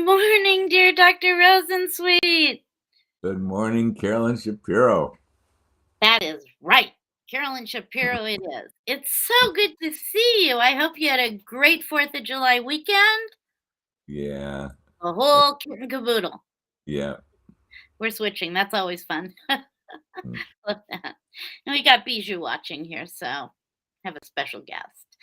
morning, dear Dr. Rosensweet. Good morning, Carolyn Shapiro. That is right. Carolyn Shapiro it is. It's so good to see you. I hope you had a great 4th of July weekend. Yeah. A whole kit and caboodle. Yeah. We're switching. That's always fun. Mm. Love that. And we got Bijou watching here, so have a special guest.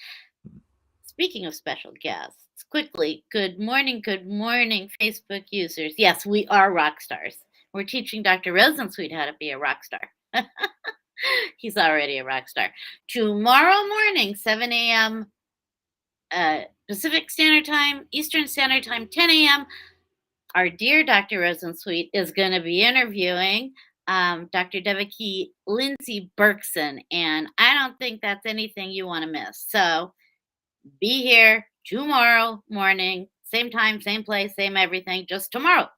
Speaking of special guests, quickly, good morning, Facebook users. Yes, we are rock stars. We're teaching Dr. Rosensweet how to be a rock star. He's already a rock star. Tomorrow morning, 7 a.m. Pacific Standard Time, Eastern Standard Time, 10 a.m., our dear Dr. Rosensweet is going to be interviewing Dr. Devaki Lindsay Berkson, and I don't think that's anything you want to miss. So be here tomorrow morning, same time, same place, same everything, just tomorrow.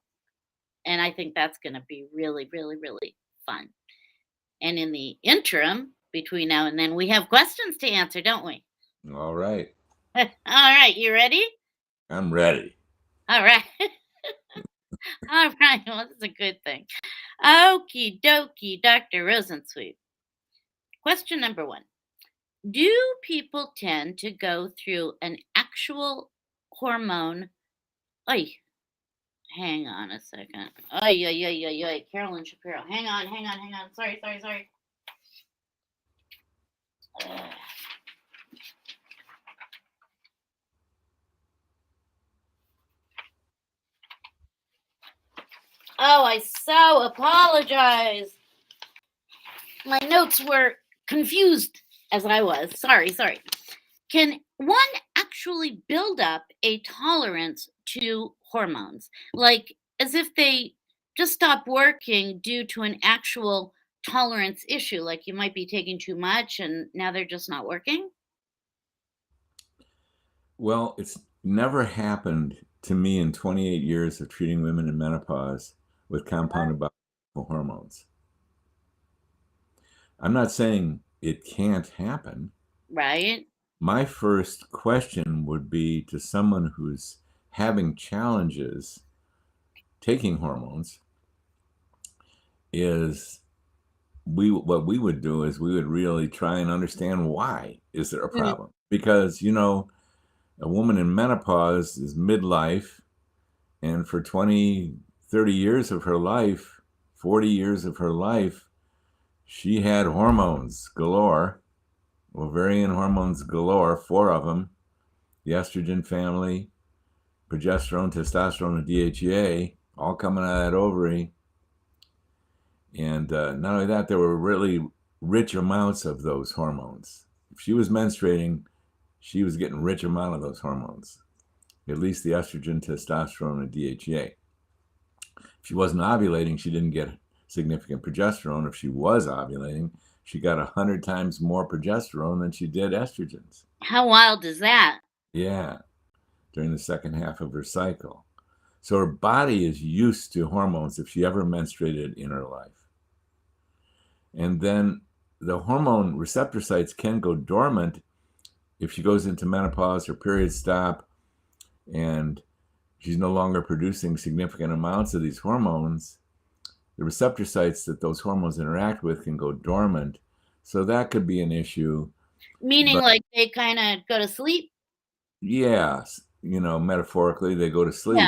And I think that's going to be really, really, really fun. And in the interim, between now and then, we have questions to answer, don't we? All right. All right, you ready? I'm ready. All right. All right, well, that's a good thing. Okie dokie, Dr. Rosensweet. Question number 1. Do people tend to go through an actual hormone? Oy, hang on a second. Oy. Carolyn Shapiro. Hang on. Sorry. Oh, I so apologize. My notes were confused as I was. Sorry. Can one actually build up a tolerance to hormones? Like as if they just stop working due to an actual tolerance issue, like you might be taking too much and now they're just not working? Well, it's never happened to me in 28 years of treating women in menopause with compounded biological hormones. I'm not saying it can't happen. Right? My first question would be to someone who's having challenges taking hormones is what we would do is we would really try and understand why is there a problem? Because, a woman in menopause is midlife, and for 20, 30 years of her life, 40 years of her life, she had hormones galore, ovarian hormones galore, 4 of them, the estrogen family, progesterone, testosterone, and DHEA, all coming out of that ovary. And not only that, there were really rich amounts of those hormones. If she was menstruating, she was getting rich amount of those hormones, at least the estrogen, testosterone, and DHEA. If she wasn't ovulating, she didn't get significant progesterone. If she was ovulating, she got 100 times more progesterone than she did estrogens. How wild is that? Yeah, during the second half of her cycle. So her body is used to hormones if she ever menstruated in her life. And then the hormone receptor sites can go dormant if she goes into menopause, her periods stop, and she's no longer producing significant amounts of these hormones. The receptor sites that those hormones interact with can go dormant. So that could be an issue. Meaning like they kind of go to sleep? Yes. Metaphorically, they go to sleep,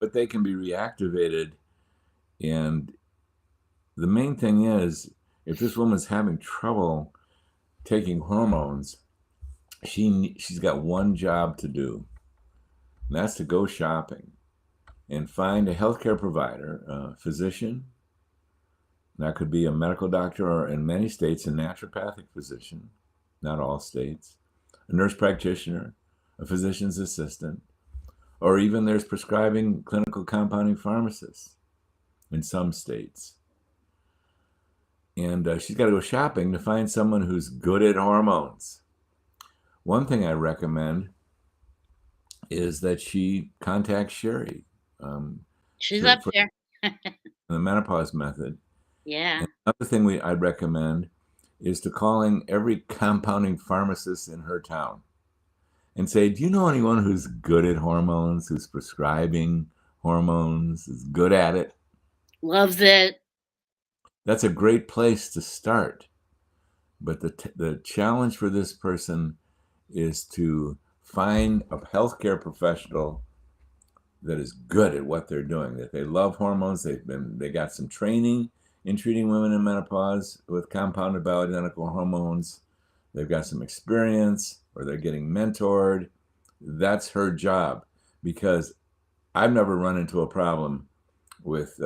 but they can be reactivated. And the main thing is, if this woman's having trouble taking hormones, she's got one job to do, and that's to go shopping and find a healthcare provider, a physician. That could be a medical doctor, or in many states, a naturopathic physician, not all states, a nurse practitioner, a physician's assistant, or even there's prescribing clinical compounding pharmacists in some states. And she's got to go shopping to find someone who's good at hormones. One thing I recommend is that she contacts Sherry. She's up there. The menopause method. Yeah. And another thing I'd recommend is to calling every compounding pharmacist in her town and say, do you know anyone who's good at hormones, who's prescribing hormones, is good at it? Loves it. That's a great place to start. But the challenge for this person is to find a healthcare professional that is good at what they're doing, that they love hormones, they got some training in treating women in menopause with compounded bioidentical hormones, they've got some experience, or they're getting mentored. That's her job, because I've never run into a problem with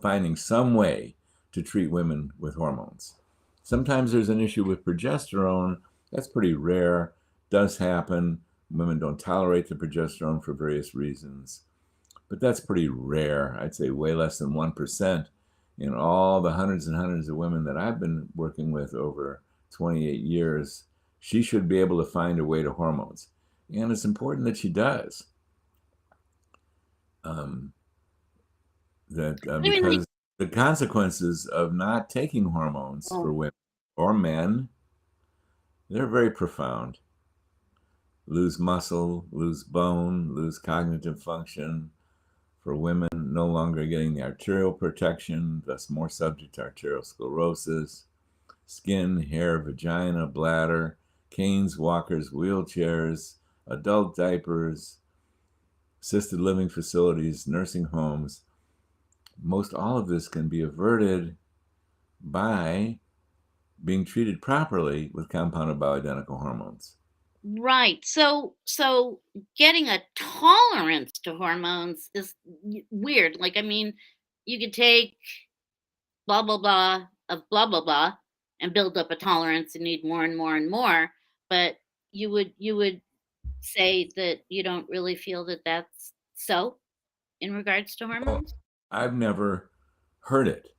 finding some way to treat women with hormones. Sometimes there's an issue with progesterone. That's pretty rare. Does happen. Women don't tolerate the progesterone for various reasons, but that's pretty rare. I'd say way less than 1% in all the hundreds and hundreds of women that I've been working with over 28 years. She should be able to find a way to hormones, and it's important that she does. Because the consequences of not taking hormones for women or men, they're very profound. Lose muscle, lose bone, lose cognitive function. For women, no longer getting the arterial protection, thus more subject to arteriosclerosis. Skin, hair, vagina, bladder, canes, walkers, wheelchairs, adult diapers, assisted living facilities, nursing homes. Most all of this can be averted by being treated properly with compounded bioidentical hormones. Right. So getting a tolerance to hormones is weird. Like, I mean, you could take blah blah blah of blah blah blah and build up a tolerance and need more and more and more, but you would say that you don't really feel that that's so in regards to Well, hormones? I've never heard it.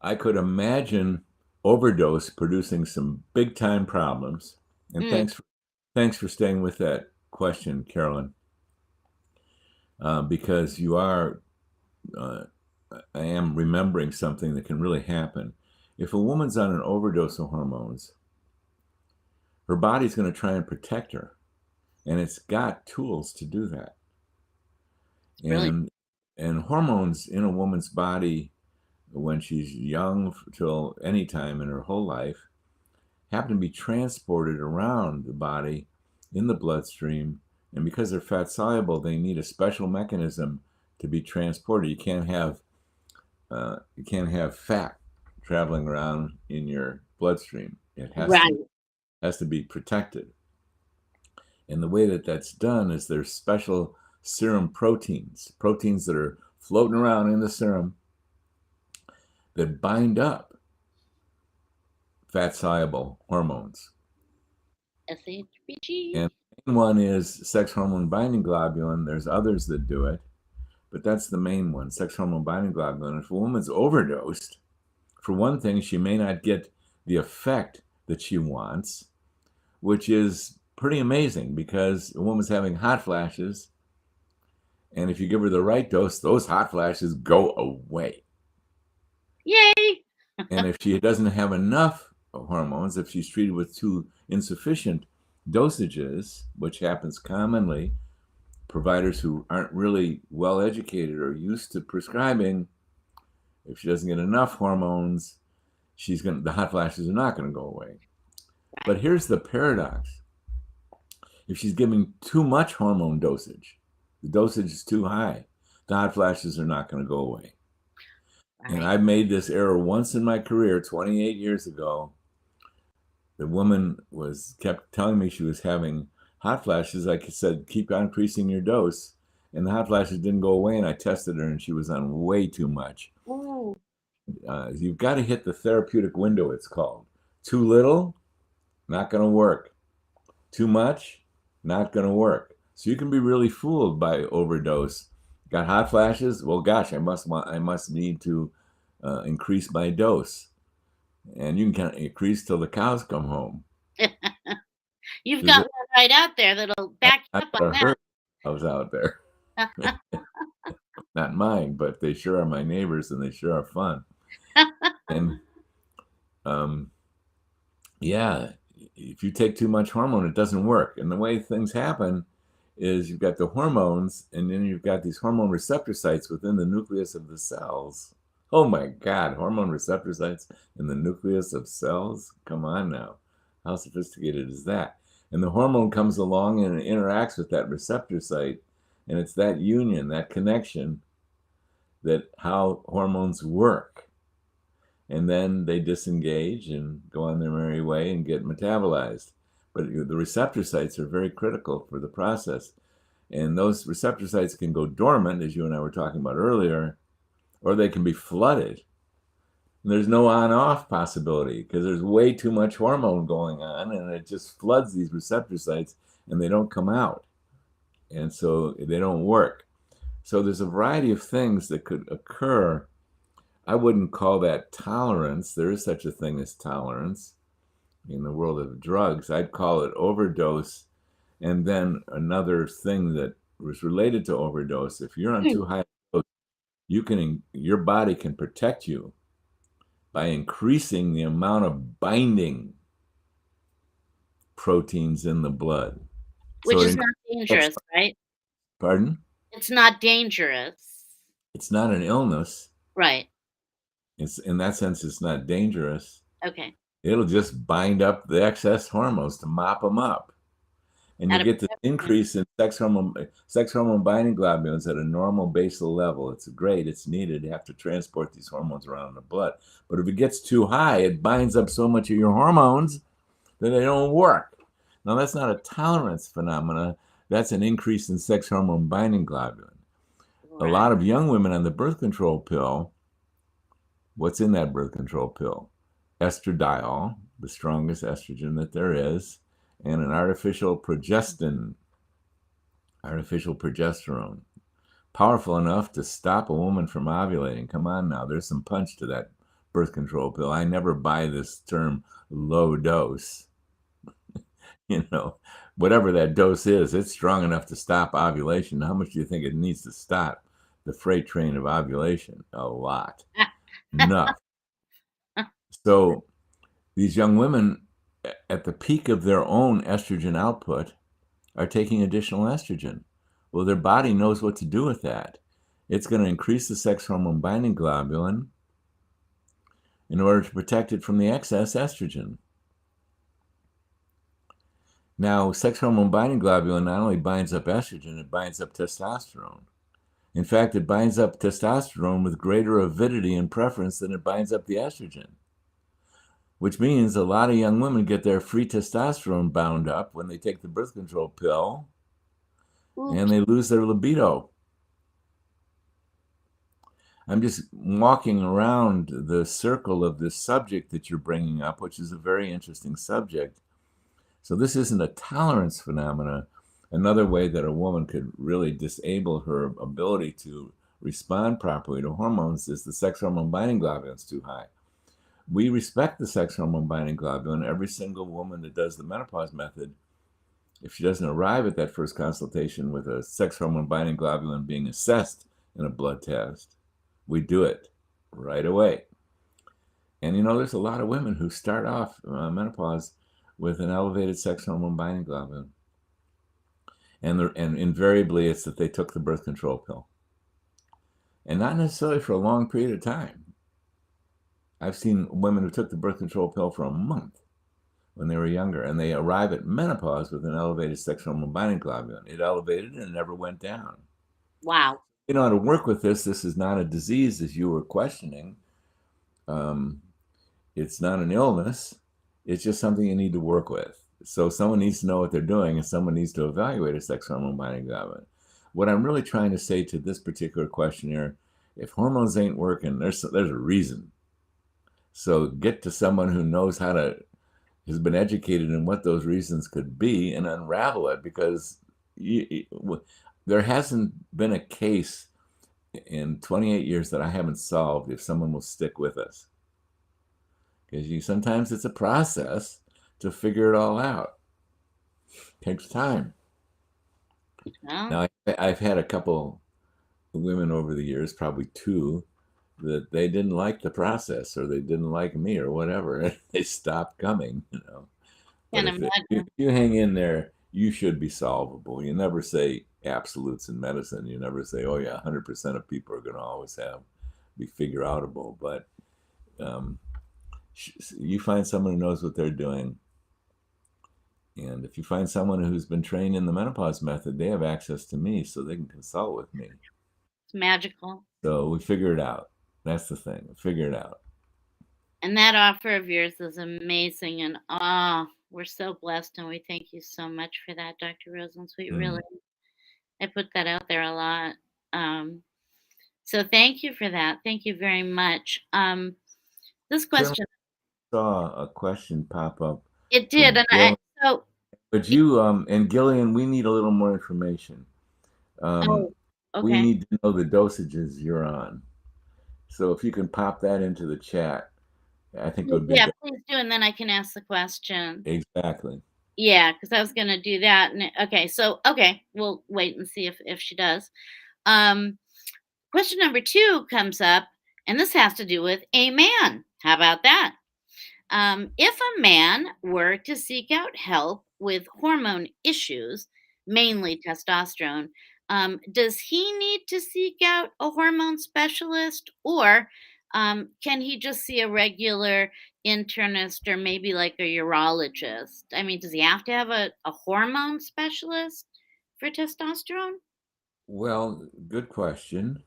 I could imagine overdose producing some big time problems. And Mm, thanks for staying with that question, Carolyn, because you are. I am remembering something that can really happen. If a woman's on an overdose of hormones, her body's going to try and protect her, and it's got tools to do that. really? And hormones in a woman's body when she's young till any time in her whole life happen to be transported around the body in the bloodstream, and because they're fat soluble, they need a special mechanism to be transported. You can't have fat traveling around in your bloodstream. It Right. has to be protected. And the way that that's done is there's special serum proteins that are floating around in the serum that bind up fat soluble hormones. SHBG. And the main one is sex hormone binding globulin. There's others that do it, but that's the main one, sex hormone binding globulin. If a woman's overdosed, for one thing, she may not get the effect that she wants, which is pretty amazing because a woman's having hot flashes. And if you give her the right dose, those hot flashes go away. Yay. And if she doesn't have enough hormones, if she's treated with too insufficient dosages, which happens commonly, providers who aren't really well educated or used to prescribing, if she doesn't get enough hormones, the hot flashes are not going to go away. But here's the paradox. If she's giving too much hormone dosage, the dosage is too high, the hot flashes are not going to go away. And I've made this error once in my career, 28 years ago. The woman kept telling me she was having hot flashes. I said, keep on increasing your dose. And the hot flashes didn't go away. And I tested her and she was on way too much. Ooh. You've got to hit the therapeutic window, it's called. Too little, not going to work. Too much, not going to work. So you can be really fooled by overdose. Got hot flashes? Well, gosh, I must need to increase my dose. And you can kind of increase till the cows come home. You've got one right out there that'll back you up on that. I was out there. Not mine, but they sure are my neighbors, and they sure are fun. And yeah, if you take too much hormone, it doesn't work. And the way things happen is you've got the hormones, and then you've got these hormone receptor sites within the nucleus of the cells. Oh my God, hormone receptor sites in the nucleus of cells? Come on now. How sophisticated is that? And the hormone comes along and it interacts with that receptor site. And it's that union, that connection, that how hormones work. And then they disengage and go on their merry way and get metabolized. But the receptor sites are very critical for the process. And those receptor sites can go dormant, as you and I were talking about earlier, or they can be flooded. And there's no on-off possibility because there's way too much hormone going on, and it just floods these receptor sites and they don't come out. And so they don't work. So there's a variety of things that could occur. I wouldn't call that tolerance. There is such a thing as tolerance in the world of drugs. I'd call it overdose. And then another thing that was related to overdose, if you're on too high a dose, your body can protect you by increasing the amount of binding proteins in the blood. Which So is not dangerous, right? Pardon? It's not dangerous. It's not an illness. Right. It's in that sense, it's not dangerous. Okay. It'll just bind up the excess hormones to mop them up. And you get the increase in sex hormone binding globulins at a normal basal level. It's great. It's needed. You have to transport these hormones around in the blood. But if it gets too high, it binds up so much of your hormones that they don't work. Now, that's not a tolerance phenomena. That's an increase in sex hormone binding globulin. Right. A lot of young women on the birth control pill, what's in that birth control pill? Estradiol, the strongest estrogen that there is, and an artificial progesterone, powerful enough to stop a woman from ovulating. Come on now, there's some punch to that birth control pill. I never buy this term low dose. Whatever that dose is, it's strong enough to stop ovulation. How much do you think it needs to stop the freight train of ovulation? A lot. Enough. So these young women at the peak of their own estrogen output are taking additional estrogen. Well, their body knows what to do with that. It's going to increase the sex hormone binding globulin in order to protect it from the excess estrogen. Now, sex hormone binding globulin not only binds up estrogen, it binds up testosterone. In fact, it binds up testosterone with greater avidity and preference than it binds up the estrogen, which means a lot of young women get their free testosterone bound up when they take the birth control pill. Oops. And they lose their libido. I'm just walking around the circle of this subject that you're bringing up, which is a very interesting subject. So this isn't a tolerance phenomena. Another way that a woman could really disable her ability to respond properly to hormones is the sex hormone binding globulin is too high. We respect the sex hormone binding globulin. Every single woman that does the menopause method, if she doesn't arrive at that first consultation with a sex hormone binding globulin being assessed in a blood test, we do it right away. And there's a lot of women who start off menopause with an elevated sex hormone binding globulin. And invariably it's that they took the birth control pill. And not necessarily for a long period of time. I've seen women who took the birth control pill for a month when they were younger, and they arrive at menopause with an elevated sex hormone binding globulin. It elevated and it never went down. Wow. You know how to work with this. This is not a disease, as you were questioning. It's not an illness. It's just something you need to work with. So someone needs to know what they're doing, and someone needs to evaluate a sex hormone binding globulin. What I'm really trying to say to this particular questionnaire, if hormones ain't working, there's a reason. So get to someone who knows has been educated in what those reasons could be and unravel it, because there hasn't been a case in 28 years that I haven't solved if someone will stick with us. Because sometimes it's a process to figure it all out. It takes time. Yeah. Now, I've had a couple women over the years, probably two, that they didn't like the process, or they didn't like me, or whatever. They stopped coming, But Can't if imagine. you hang in there, you should be solvable. You never say absolutes in medicine. You never say, oh, yeah, 100% of people are going to always be figure outable. But um, you find someone who knows what they're doing. And if you find someone who's been trained in the menopause method, they have access to me so they can consult with me. It's magical. So we figure it out. That's the thing. Figure it out. And that offer of yours is amazing. And we're so blessed. And we thank you so much for that, Dr. Rosensweet. Really, Mm. I put that out there a lot. So thank you for that. Thank you very much. This Certainly question, saw a question pop up it did. from And Gil. so, But you and Gillian, we need a little more information. oh, We okay. need to know the dosages you're on. So if you can pop that into the chat, I think it would be Yeah, good. please do. And then I can ask the question. Exactly. Yeah, because I was going to do that. And okay. So, okay. We'll wait and see if she does. Um, Question number 2 comes up, and this has to do with a man. How about that? If a man were to seek out help with hormone issues, mainly testosterone, does he need to seek out a hormone specialist, or can he just see a regular internist or maybe like a urologist? I mean, does he have to have a hormone specialist for testosterone? Well, good question.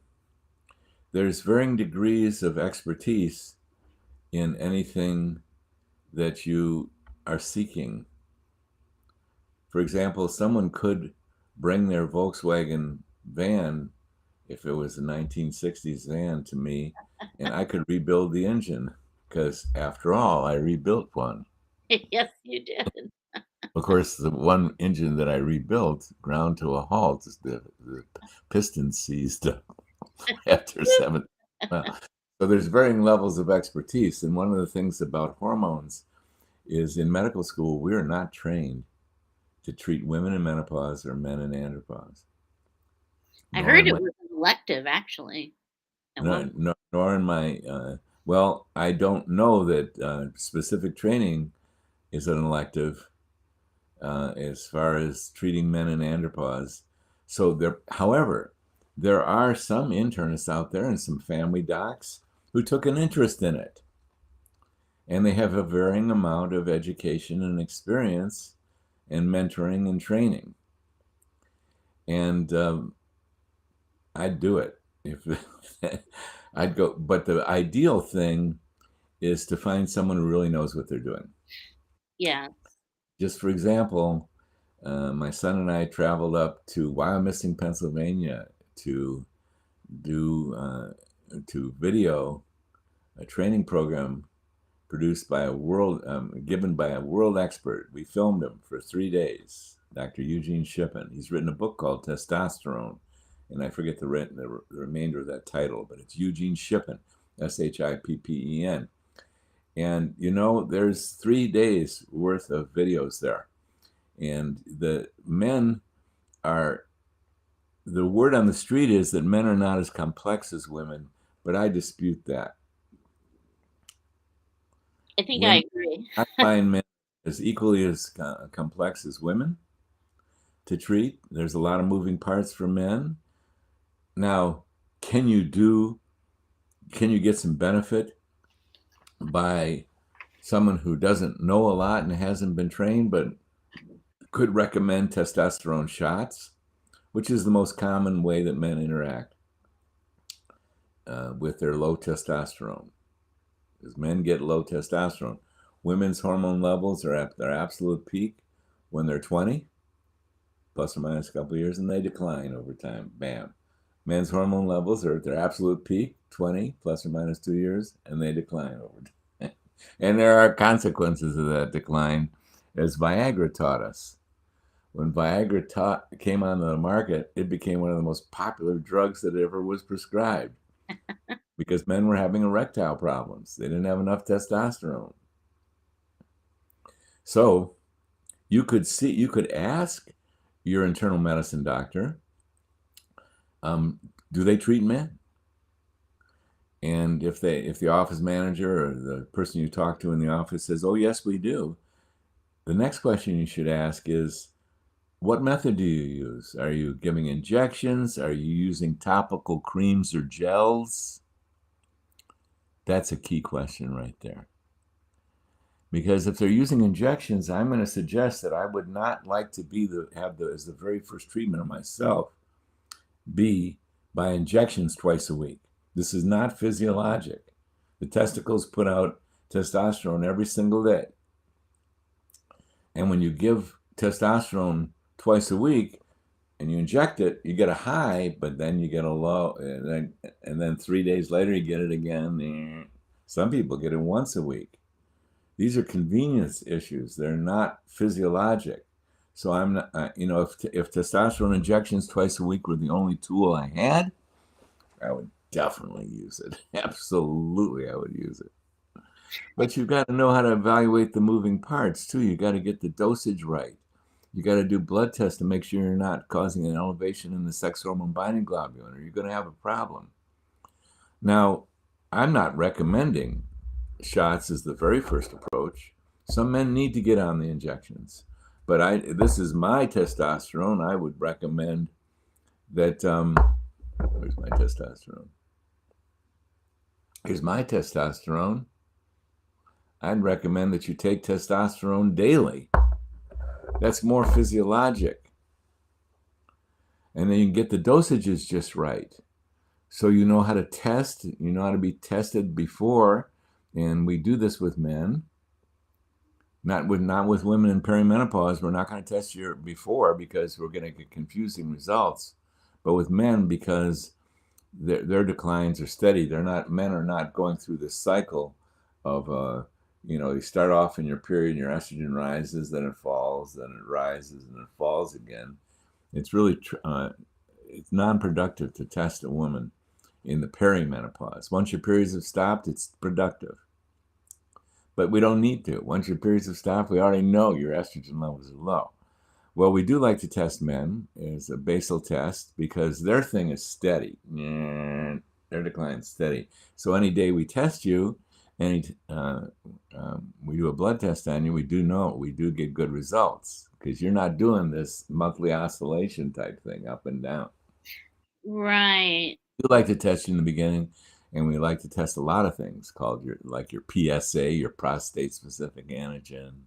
There's varying degrees of expertise in anything that you are seeking. For example, someone could bring their Volkswagen van, if it was a 1960s van, to me, and I could rebuild the engine because, after all, I rebuilt one. Yes, you did. Of course, the one engine that I rebuilt ground to a halt as the piston seized up after 7. Well, so there's varying levels of expertise. And one of the things about hormones is in medical school, we are not trained to treat women in menopause or men in andropause, I nor heard in it my, was an elective actually at one point. nor in my, well, I don't know that specific training is an elective as far as treating men in andropause. So however, there are some internists out there and some family docs who took an interest in it. And they have a varying amount of education and experience and mentoring and training. And I'd do it if I'd go. But the ideal thing is to find someone who really knows what they're doing. Yeah. Just for example, my son and I traveled up to Wyomissing, Pennsylvania to do to video a training program produced by given by a world expert. We filmed him for 3 days, Dr. Eugene Shippen. He's written a book called Testosterone, and I forget the remainder of that title, but it's Eugene Shippen, Shippen. And there's 3 days worth of videos there. And the word on the street is that men are not as complex as women, but I dispute that. I think I agree. I find men as equally as complex as women to treat. There's a lot of moving parts for men. Now, can you get some benefit by someone who doesn't know a lot and hasn't been trained, but could recommend testosterone shots, which is the most common way that men interact with their low testosterone? Because men get low testosterone. Women's hormone levels are at their absolute peak when they're 20, plus or minus a couple of years, and they decline over time. Bam. Men's hormone levels are at their absolute peak, 20, plus or minus 2 years, and they decline over time. And there are consequences of that decline, as Viagra taught us. When Viagra came onto the market, it became one of the most popular drugs that ever was prescribed because men were having erectile problems. They didn't have enough testosterone. So you could ask your internal medicine doctor, do they treat men? And if the office manager or the person you talk to in the office says, oh, yes, we do, The next question you should ask is, what method do you use? Are you giving injections? Are you using topical creams or gels? That's a key question right there. Because if they're using injections, I'm going to suggest that I would not like to as the very first treatment of myself be by injections twice a week. This is not physiologic. The testicles put out testosterone every single day. And when you give testosterone twice a week and you inject it, you get a high, but then you get a low. And then 3 days later, you get it again. Some people get it once a week. These are convenience issues. They're not physiologic. So I'm not, if testosterone injections twice a week were the only tool I had, I would definitely use it. Absolutely, I would use it. But you've got to know how to evaluate the moving parts too. You got to get the dosage right. You got to do blood tests to make sure you're not causing an elevation in the sex hormone binding globulin, or you're going to have a problem. Now, I'm not recommending shots as the very first approach. Some men need to get on the injections, but this is my testosterone. I would recommend that. Where's my testosterone? Here's my testosterone. I'd recommend that you take testosterone daily. That's more physiologic. And then you can get the dosages just right. So you know how to test, you know how to be tested before. And we do this with men, not with women in perimenopause. We're not going to test you before because we're going to get confusing results. But with men, because their declines are steady, men are not going through this cycle of you start off in your period and your estrogen rises, then it falls, then it rises, and it falls again. It's really it's non-productive to test a woman in the perimenopause. Once your periods have stopped, it's productive. But we don't need to. Once your periods have stopped, we already know your estrogen levels are low. Well, we do like to test men as a basal test because their thing is steady. Their decline is steady. So any day we test you, we do a blood test on you, we do get good results because you're not doing this monthly oscillation type thing up and down. Right. We like to test you in the beginning, and we like to test a lot of things called your PSA, your prostate specific antigen.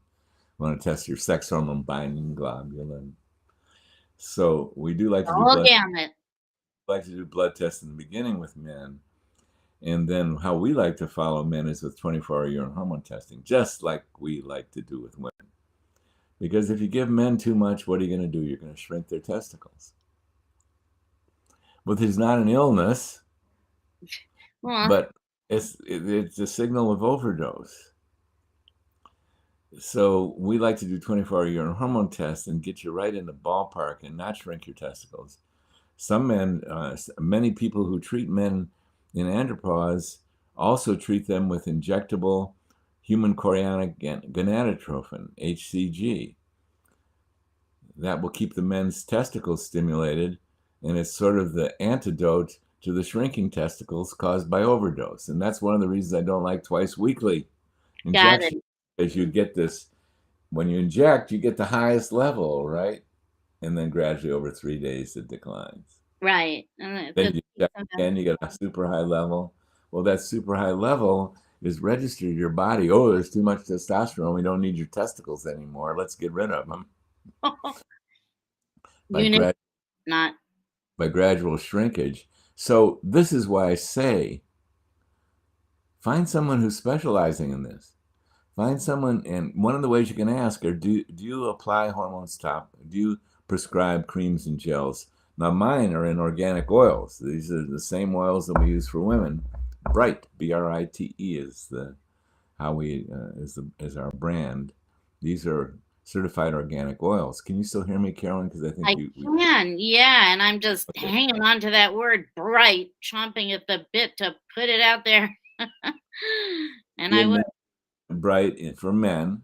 We want to test your sex hormone binding globulin. So we do like to do blood tests in the beginning with men. And then how we like to follow men is with 24-hour urine hormone testing, just like we like to do with women. Because if you give men too much, what are you going to do? You're going to shrink their testicles. But it's not an illness, but it's a signal of overdose. So we like to do 24-hour urine hormone tests and get you right in the ballpark and not shrink your testicles. Some men, many people who treat men in andropause also treat them with injectable human chorionic gonadotrophin, HCG. That will keep the men's testicles stimulated, and it's sort of the antidote to the shrinking testicles caused by overdose. And that's one of the reasons I don't like twice weekly injections, because you get this, when you inject, you get the highest level, right? And then gradually over 3 days, it declines. Right. Then you inject again, you get a super high level. Well, that super high level is registered in your body. Oh, there's too much testosterone. We don't need your testicles anymore. Let's get rid of them. By gradual shrinkage. So this is why I say, find someone who's specializing in this. Find someone, and one of the ways you can ask are, do you apply hormones do you prescribe creams and gels? Now mine are in organic oils. These are the same oils that we use for women. Bright, Brite is is our brand. These are certified organic oils. Can you still hear me, Carolyn? Because I think I can, yeah. And I'm just hanging on to that word bright, chomping at the bit to put it out there. And I would. Bright for men.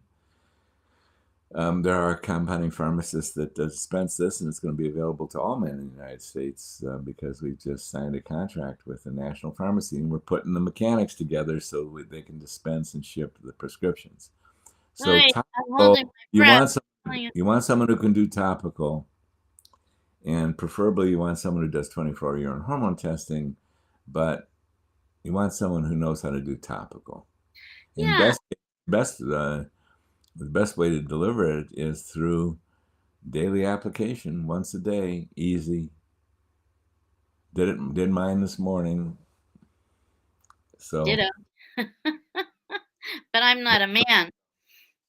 There are compounding pharmacists that dispense this, and it's going to be available to all men in the United States because we've just signed a contract with the National Pharmacy, and we're putting the mechanics together so they can dispense and ship the prescriptions. So Wait, I'm topical, holding my breath. Telling you. you want someone who can do topical, and preferably you want someone who does 24-hour urine hormone testing, but you want someone who knows how to do topical. And Yeah, the best way to deliver it is through daily application, once a day, easy. Did mine this morning. So ditto. But I'm not a man.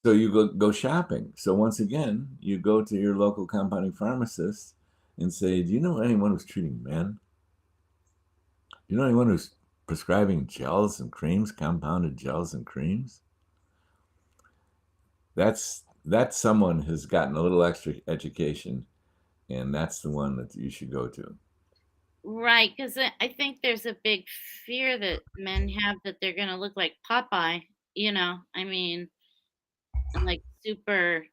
so you go shopping. So once again, you go to your local compounding pharmacist and say, "Do you know anyone who's treating men? Do you know anyone who's prescribing gels and creams, compounded gels and creams?" That's someone who's gotten a little extra education, and that's the one that you should go to. Right, because I think there's a big fear that men have that they're gonna look like Popeye, I mean, and, like, super,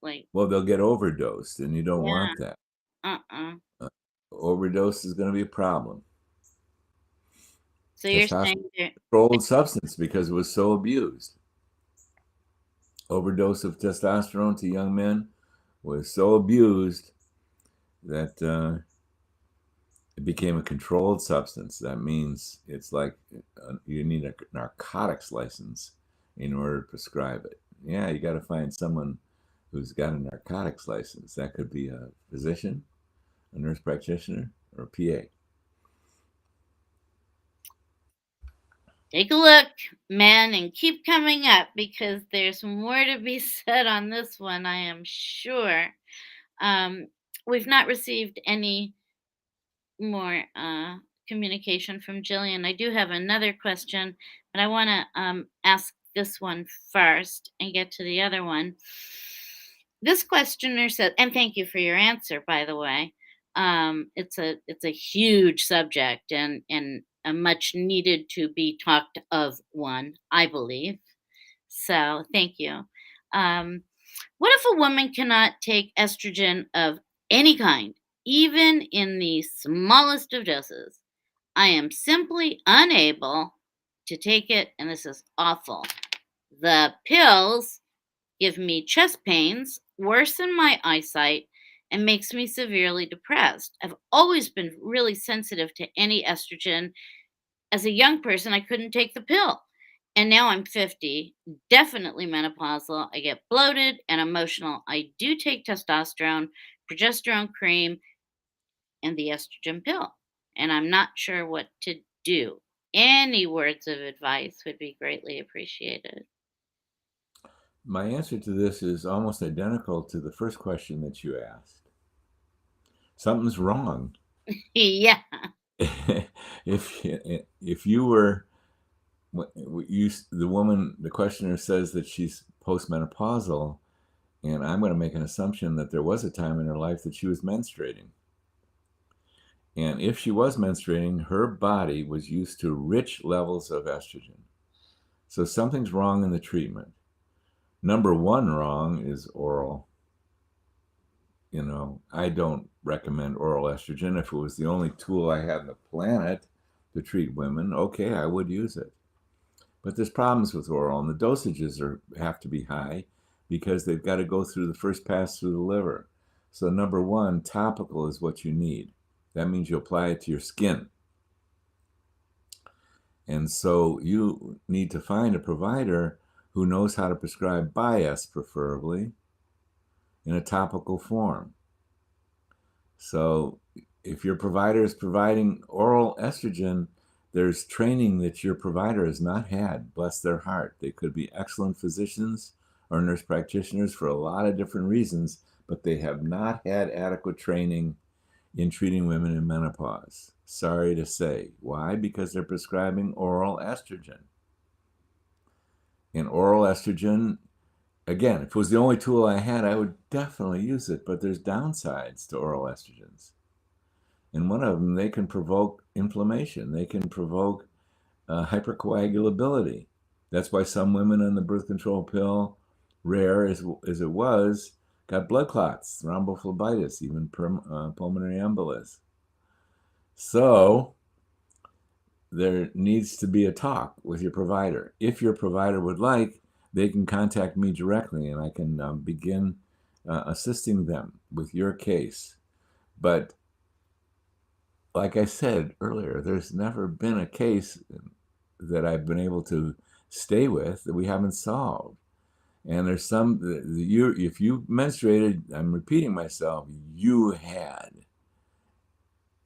like Well, they'll get overdosed, and you don't yeah, want that. uh-uh. Overdose is going to be a problem. So you're Testosterone, saying that controlled substance because it was so abused. Overdose of testosterone to young men was so abused that it became a controlled substance. That means it's like you need a narcotics license in order to prescribe it. Yeah, you got to find someone who's got a narcotics license. That could be a physician, a nurse practitioner, or a PA. take a look, man, and keep coming up because there's more to be said on this one, I am sure. Um, we've not received any more communication from Jillian. I do have another question, but I want to ask this one first and get to the other one. This questioner said, and thank you for your answer, by the way. It's a huge subject and a much needed to be talked of one, I believe. So thank you. Um, what if a woman cannot take estrogen of any kind, even in the smallest of doses? I am simply unable to take it, and this is awful. The pills give me chest pains, worsen my eyesight, and makes me severely depressed. I've always been really sensitive to any estrogen. As a young person, I couldn't take the pill. And now I'm 50, definitely menopausal. I get bloated and emotional. I do take testosterone, progesterone cream, and the estrogen pill. And I'm not sure what to do. Any words of advice would be greatly appreciated. My answer to this is almost identical to the first question that you asked. Something's wrong. Yeah. If you were the woman, the questioner says that she's postmenopausal, and I'm going to make an assumption that there was a time in her life that she was menstruating. And if she was menstruating, her body was used to rich levels of estrogen. So something's wrong in the treatment. Number one wrong is oral. I don't recommend oral estrogen. If it was the only tool I had on the planet to treat women, okay, I would use it. But there's problems with oral, and the dosages have to be high because they've got to go through the first pass through the liver. So number one, topical is what you need. That means you apply it to your skin. And so you need to find a provider who knows how to prescribe bias, preferably, in a topical form. So if your provider is providing oral estrogen, there's training that your provider has not had, bless their heart. They could be excellent physicians or nurse practitioners for a lot of different reasons, but they have not had adequate training in treating women in menopause. Sorry to say. Why? Because they're prescribing oral estrogen. And oral estrogen, again, if it was the only tool I had, I would definitely use it, but there's downsides to oral estrogens. And one of them, they can provoke inflammation. They can provoke hypercoagulability. That's why some women on the birth control pill, rare as it was, got blood clots, thrombophlebitis, even pulmonary embolus. So there needs to be a talk with your provider. If your provider would like, they can contact me directly, and I can begin assisting them with your case. But like I said earlier, there's never been a case that I've been able to stay with that we haven't solved. And there's some, if you menstruated, I'm repeating myself, you had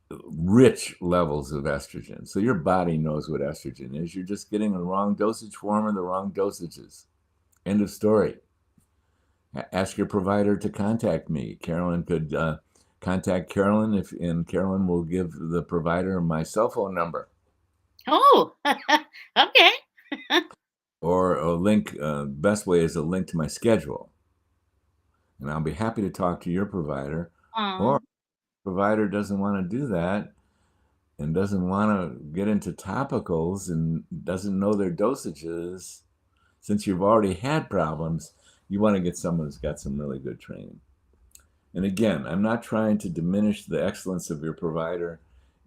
rich levels of estrogen. So your body knows what estrogen is. You're just getting the wrong dosage form and the wrong dosages. End of story. Ask your provider to contact me. Carolyn could contact Carolyn, and Carolyn will give the provider my cell phone number. Oh, okay. Or a link. Best way is a link to my schedule, and I'll be happy to talk to your provider. Or provider doesn't want to do that and doesn't want to get into topicals and doesn't know their dosages, since you've already had problems, you want to get someone who's got some really good training. And again, I'm not trying to diminish the excellence of your provider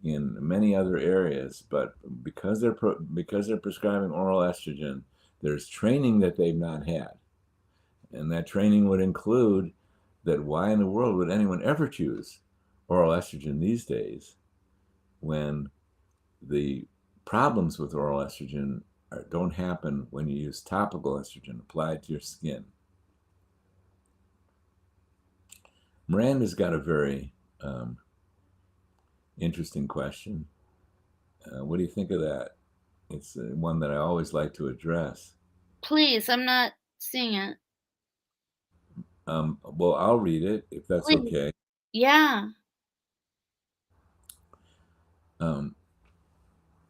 in many other areas, but because they're prescribing oral estrogen, there's training that they've not had. And that training would include that why in the world would anyone ever choose oral estrogen these days when the problems with oral estrogen don't happen when you use topical estrogen applied to your skin. Miranda's got a very interesting question. What do you think of that? It's one that I always like to address. Please, I'm not seeing it. Well, I'll read it if that's Please. okay. Yeah.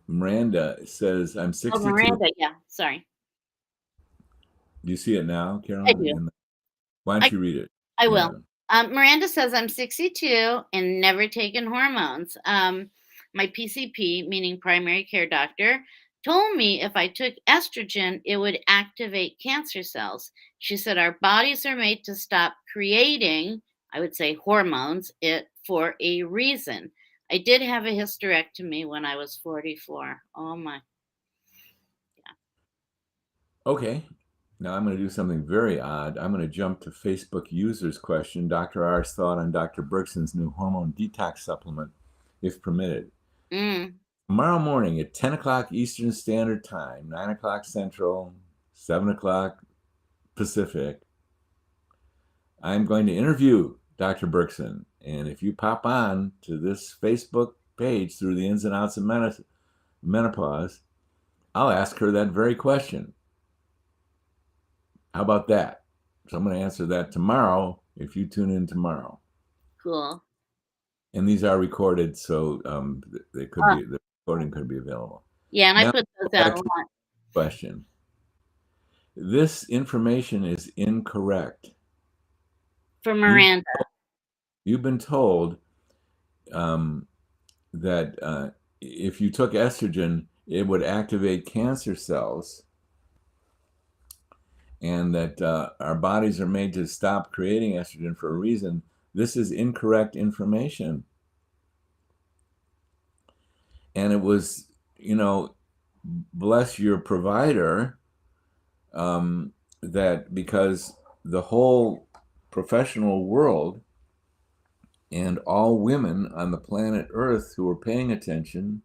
Miranda says, I'm 62. Oh, Miranda. Yeah. Sorry. Do you see it now, Carolyn? I do. Why don't you read it? I will. Miranda says, I'm 62 and never taken hormones. My PCP, meaning primary care doctor, told me if I took estrogen, it would activate cancer cells. She said our bodies are made to stop creating, I would say, hormones for a reason. I did have a hysterectomy when I was 44. Oh my. Yeah. Okay. Now I'm going to do something very odd. I'm going to jump to Facebook users question. Dr. R's thought on Dr. Bergson's new hormone detox supplement, if permitted. Tomorrow morning at 10 o'clock Eastern Standard Time, 9 o'clock Central, 7 o'clock Pacific, I'm going to interview Dr. Bergson. And if you pop on to this Facebook page through the ins and outs of menopause, I'll ask her that very question. How about that? So I'm going to answer that tomorrow if you tune in tomorrow. Cool. And these are recorded, so the recording could be available. Yeah, and now, I put those out a lot. Question. This information is incorrect. For Miranda. You've been told that if you took estrogen, it would activate cancer cells, and that our bodies are made to stop creating estrogen for a reason. This is incorrect information. And it was, bless your provider, that because the whole professional world and all women on the planet Earth who were paying attention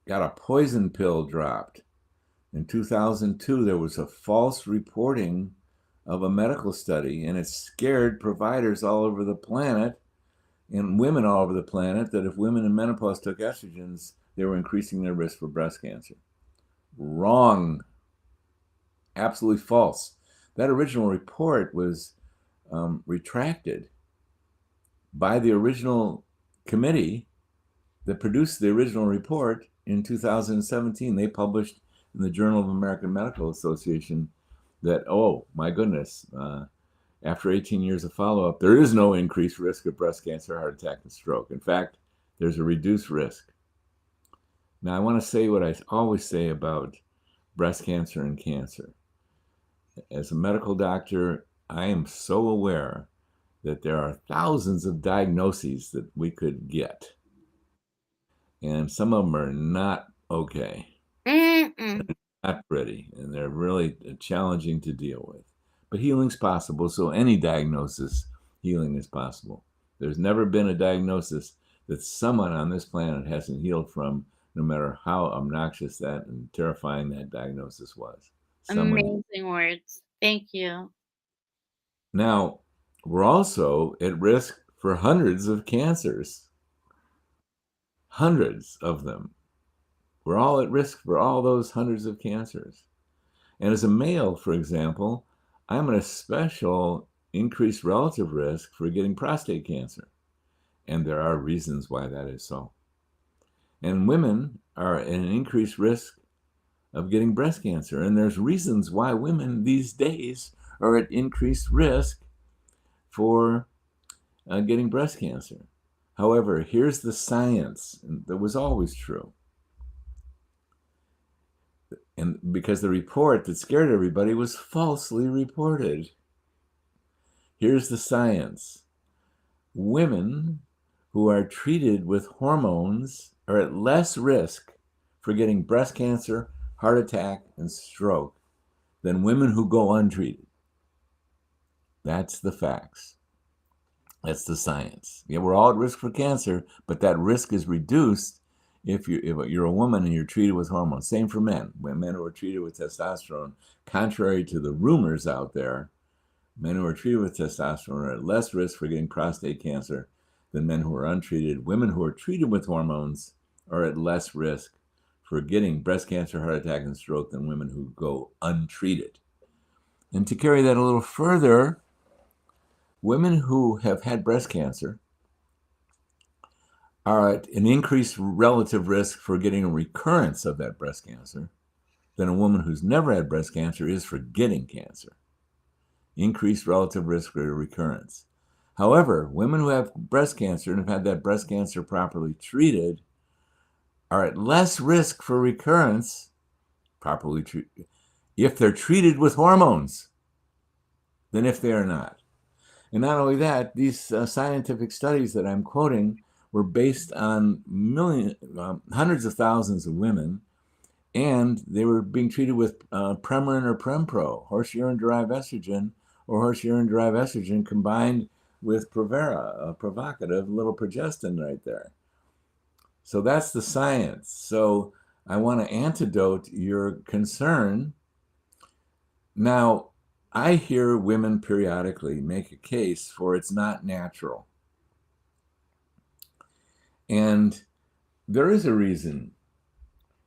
got a poison pill dropped. In 2002, there was a false reporting of a medical study, and it scared providers all over the planet and women all over the planet that if women in menopause took estrogens, they were increasing their risk for breast cancer. Wrong. Absolutely false. That original report was retracted by the original committee that produced the original report in 2017. They published in the Journal of American Medical Association that, oh my goodness, after 18 years of follow-up, there is no increased risk of breast cancer, heart attack, and stroke. In fact, there's a reduced risk. Now, I want to say what I always say about breast cancer and cancer. As a medical doctor, I am so aware that there are thousands of diagnoses that we could get, and some of them are not okay. not pretty, and they're really challenging to deal with. But healing's possible, so any diagnosis, healing is possible. There's never been a diagnosis that someone on this planet hasn't healed from, no matter how obnoxious that and terrifying that diagnosis was. Someone. Amazing words. Thank you. Now, we're also at risk for hundreds of cancers, hundreds of them. We're all at risk for all those hundreds of cancers. And as a male, for example, I'm at a special increased relative risk for getting prostate cancer. And there are reasons why that is so. And women are at an increased risk of getting breast cancer. And there's reasons why women these days are at increased risk for getting breast cancer. However, here's the science that was always true. And because the report that scared everybody was falsely reported. Here's the science. Women who are treated with hormones are at less risk for getting breast cancer, heart attack, and stroke than women who go untreated. That's the facts. That's the science. Yeah, we're all at risk for cancer, but that risk is reduced if you're a woman and you're treated with hormones. Same for men. When men who are treated with testosterone, contrary to the rumors out there, men who are treated with testosterone are at less risk for getting prostate cancer than men who are untreated. Women who are treated with hormones are at less risk for getting breast cancer, heart attack, and stroke than women who go untreated. And to carry that a little further, women who have had breast cancer are at an increased relative risk for getting a recurrence of that breast cancer than a woman who's never had breast cancer is for getting cancer. Increased relative risk for recurrence. However, women who have breast cancer and have had that breast cancer properly treated are at less risk for recurrence, properly treated, if they're treated with hormones than if they are not. And not only that, these scientific studies that I'm quoting were based on hundreds of thousands of women, and they were being treated with Premarin or Prempro, horse urine-derived estrogen, or horse urine-derived estrogen combined with Provera, a provocative little progestin right there. So that's the science. So I want to antidote your concern. Now, I hear women periodically make a case for it's not natural. And there is a reason.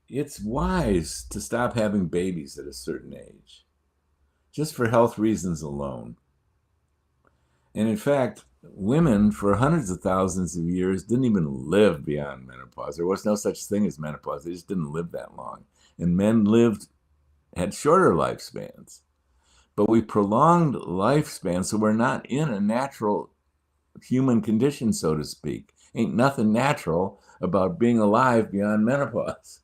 It's wise to stop having babies at a certain age, just for health reasons alone. And in fact, women for hundreds of thousands of years didn't even live beyond menopause. There was no such thing as menopause. They just didn't live that long. And men had shorter lifespans. But we prolonged lifespan, so we're not in a natural human condition, so to speak. Ain't nothing natural about being alive beyond menopause.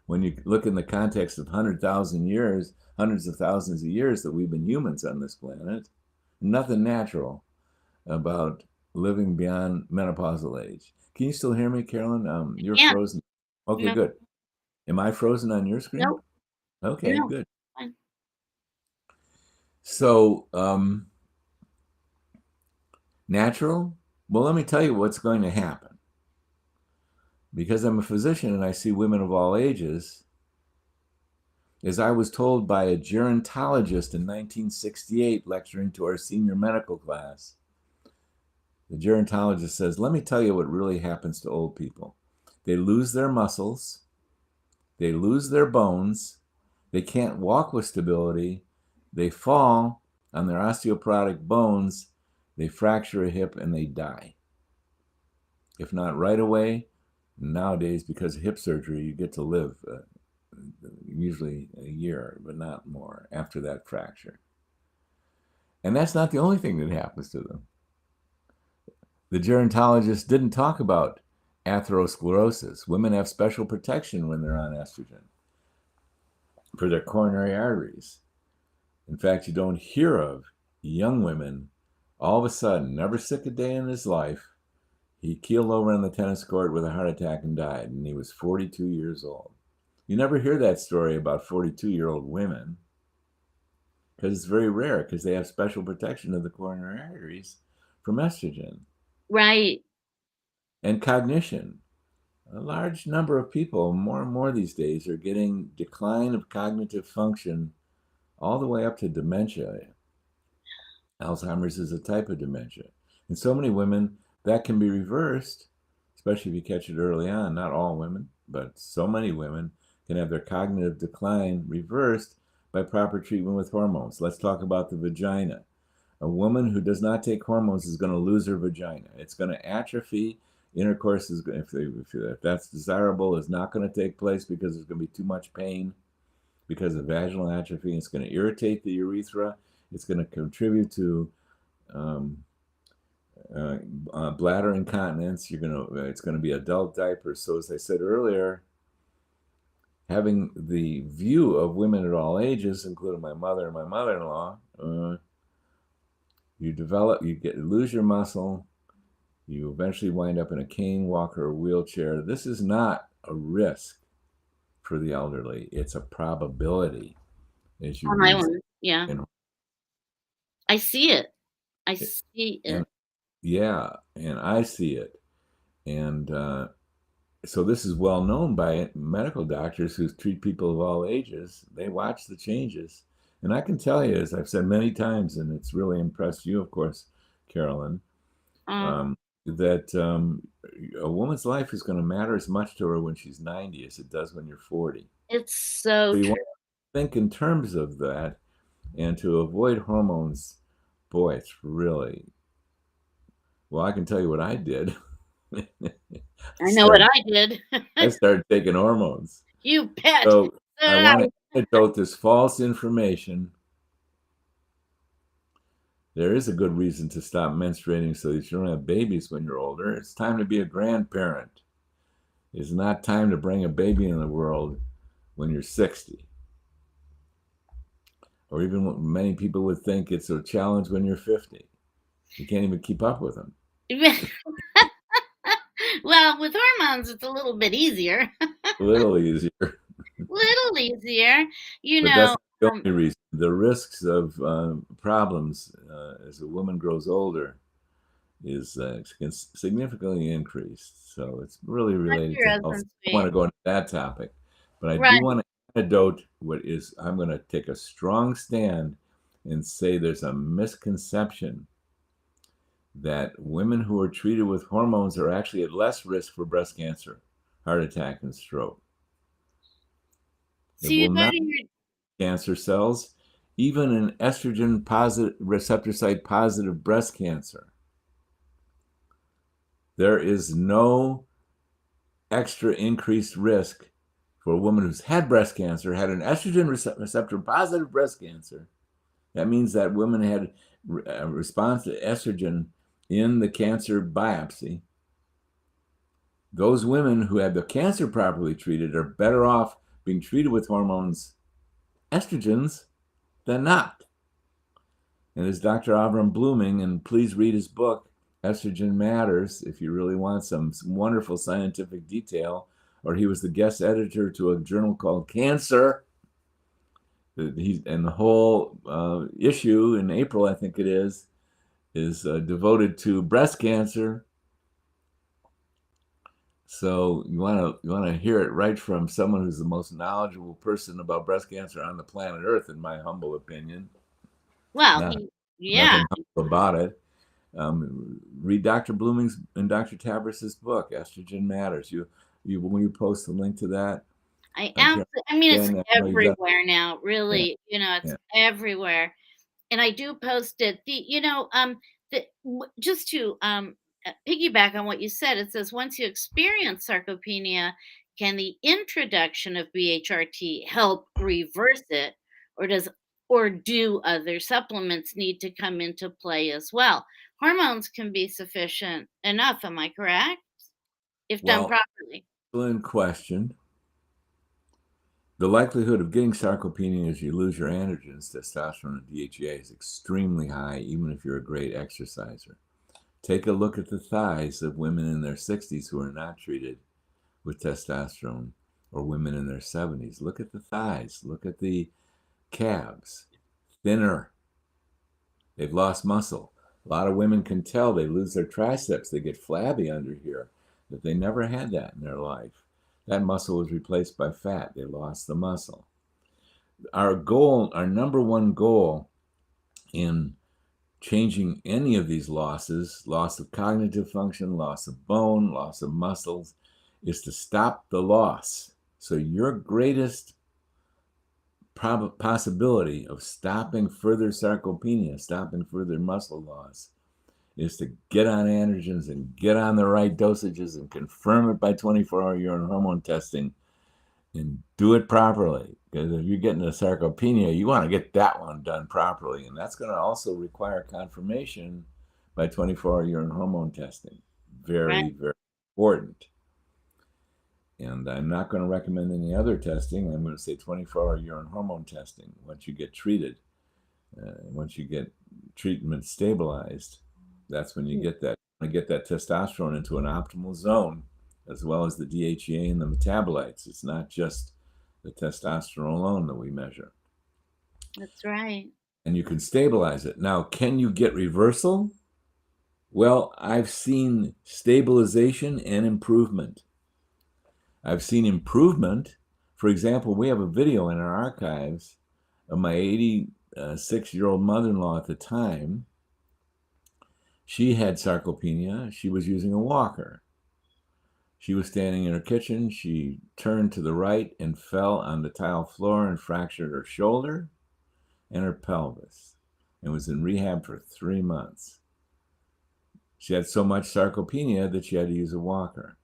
When you look in the context of 100,000 years, hundreds of thousands of years that we've been humans on this planet, nothing natural about living beyond menopausal age. Can you still hear me, Carolyn? You're Yeah. frozen. Okay, No. good. Am I frozen on your screen? Nope. Okay, No. good. Fine. So, natural? Well, let me tell you what's going to happen. Because I'm a physician and I see women of all ages, as I was told by a gerontologist in 1968 lecturing to our senior medical class, the gerontologist says, let me tell you what really happens to old people. They lose their muscles, they lose their bones, they can't walk with stability, they fall on their osteoporotic bones, they fracture a hip, and they die. If not right away, nowadays, because of hip surgery, you get to live usually a year, but not more after that fracture. And that's not the only thing that happens to them. The gerontologist didn't talk about atherosclerosis. Women have special protection when they're on estrogen for their coronary arteries. In fact, you don't hear of young women all of a sudden, never sick a day in his life. He keeled over on the tennis court with a heart attack and died, and he was 42 years old. You never hear that story about 42-year-old women because it's very rare because they have special protection of the coronary arteries from estrogen Right. and cognition. A large number of people, more and more these days, are getting decline of cognitive function all the way up to dementia. Alzheimer's is a type of dementia. In so many women, that can be reversed, especially if you catch it early on. Not all women, but so many women can have their cognitive decline reversed by proper treatment with hormones. Let's talk about the vagina. A woman who does not take hormones is going to lose her vagina. It's going to atrophy. Intercourse is, if that's desirable, is not going to take place because there's going to be too much pain because of vaginal atrophy. It's going to irritate the urethra. It's going to contribute to bladder incontinence. It's going to be adult diapers. So as I said earlier, having the view of women at all ages, including my mother and my mother-in-law, you lose your muscle. You eventually wind up in a cane, walker, or wheelchair. This is not a risk for the elderly. It's a probability as you On my lose. own. Yeah. I see it. I see it. And yeah, and I see it. And so this is well known by medical doctors who treat people of all ages. They watch the changes. And I can tell you, as I've said many times, and it's really impressed you, of course, Carolyn, that a woman's life is going to matter as much to her when she's 90 as it does when you're 40. It's so you true. want to think in terms of that, and to avoid hormones, boy, it's really, well, I can tell you what I did. I know what I did. I started taking hormones. You bet. So I want to antidote this false information. There is a good reason to stop menstruating so that you don't have babies when you're older. It's time to be a grandparent. It's not time to bring a baby in the world when you're 60. Or even what many people would think it's a challenge when you're 50. You can't even keep up with them. Well, with hormones, it's a little bit easier. A little easier. Little easier. But that's the only reason. The risks of problems as a woman grows older is significantly increased. So it's really related to health. I don't want to go into that topic, but I do want to antidote I'm going to take a strong stand and say there's a misconception that women who are treated with hormones are actually at less risk for breast cancer, heart attack, and stroke. It will not cancer cells, even an estrogen positive receptor site positive breast cancer. There is no extra increased risk for a woman who's had breast cancer, had an estrogen receptor positive breast cancer. That means that woman had a response to estrogen in the cancer biopsy. Those women who had the cancer properly treated are better off being treated with hormones, estrogens, than not. And as Dr. Avram Blooming, and please read his book, Estrogen Matters, if you really want some wonderful scientific detail, or he was the guest editor to a journal called Cancer. And the whole issue in April, I think it is devoted to breast cancer. So you want to hear it right from someone who's the most knowledgeable person about breast cancer on the planet Earth, in my humble opinion. Well, nothing humble about it. Read Dr. Blooming's and Dr. Tabras's book, Estrogen Matters. When you post the link to that, I mean, it's everywhere now. Really, it's everywhere, and I do post it. Just to piggyback on what you said, it says once you experience sarcopenia, can the introduction of BHRT help reverse it, or do other supplements need to come into play as well? Hormones can be sufficient enough, am I correct? If done properly. Excellent question. The likelihood of getting sarcopenia as you lose your androgens, testosterone and DHEA, is extremely high, even if you're a great exerciser. Take a look at the thighs of women in their 60s who are not treated with testosterone or women in their 70s. Look at the thighs. Look at the calves. Thinner. They've lost muscle. A lot of women can tell they lose their triceps. They get flabby under here, that they never had that in their life. That muscle was replaced by fat. They lost the muscle. Our goal, our number one goal in changing any of these losses, loss of cognitive function, loss of bone, loss of muscles, is to stop the loss. So your greatest possibility of stopping further sarcopenia, stopping further muscle loss, is to get on androgens and get on the right dosages and confirm it by 24-hour urine hormone testing and do it properly. Because if you're getting a sarcopenia, you want to get that one done properly. And that's going to also require confirmation by 24-hour urine hormone testing. Very, very important. And I'm not going to recommend any other testing. I'm going to say 24-hour urine hormone testing once you get treated. Once you get treatment stabilized, that's when you get that. You get that testosterone into an optimal zone, as well as the DHEA and the metabolites. It's not just the testosterone alone that we measure. That's right. And you can stabilize it. Now, can you get reversal? Well, I've seen stabilization and improvement. I've seen improvement. For example, we have a video in our archives of my 86-year-old mother-in-law at the time. She had sarcopenia. She was using a walker. She was standing in her kitchen. She turned to the right and fell on the tile floor and fractured her shoulder and her pelvis and was in rehab for 3 months. She had so much sarcopenia that she had to use a walker.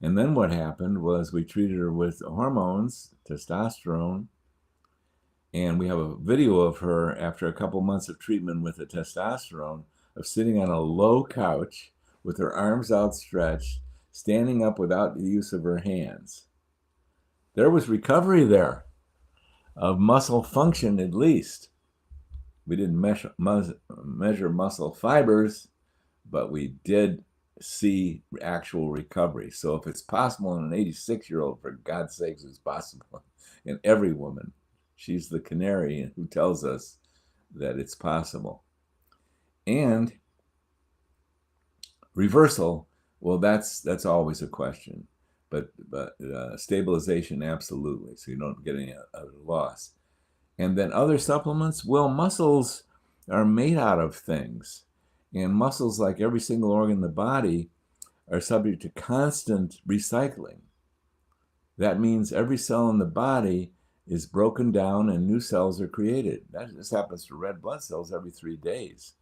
And then what happened was we treated her with hormones, testosterone, and we have a video of her after a couple months of treatment with the testosterone of sitting on a low couch with her arms outstretched, standing up without the use of her hands. There was recovery there of muscle function, at least. We didn't measure muscle fibers, but we did see actual recovery. So if it's possible in an 86-year-old, for God's sakes, it's possible in every woman. She's the canary who tells us that it's possible. And reversal, well, that's always a question, but stabilization, absolutely. So you don't get any other loss. And then other supplements, well, muscles are made out of things. And muscles, like every single organ in the body, are subject to constant recycling. That means every cell in the body is broken down and new cells are created. This happens to red blood cells every 3 days.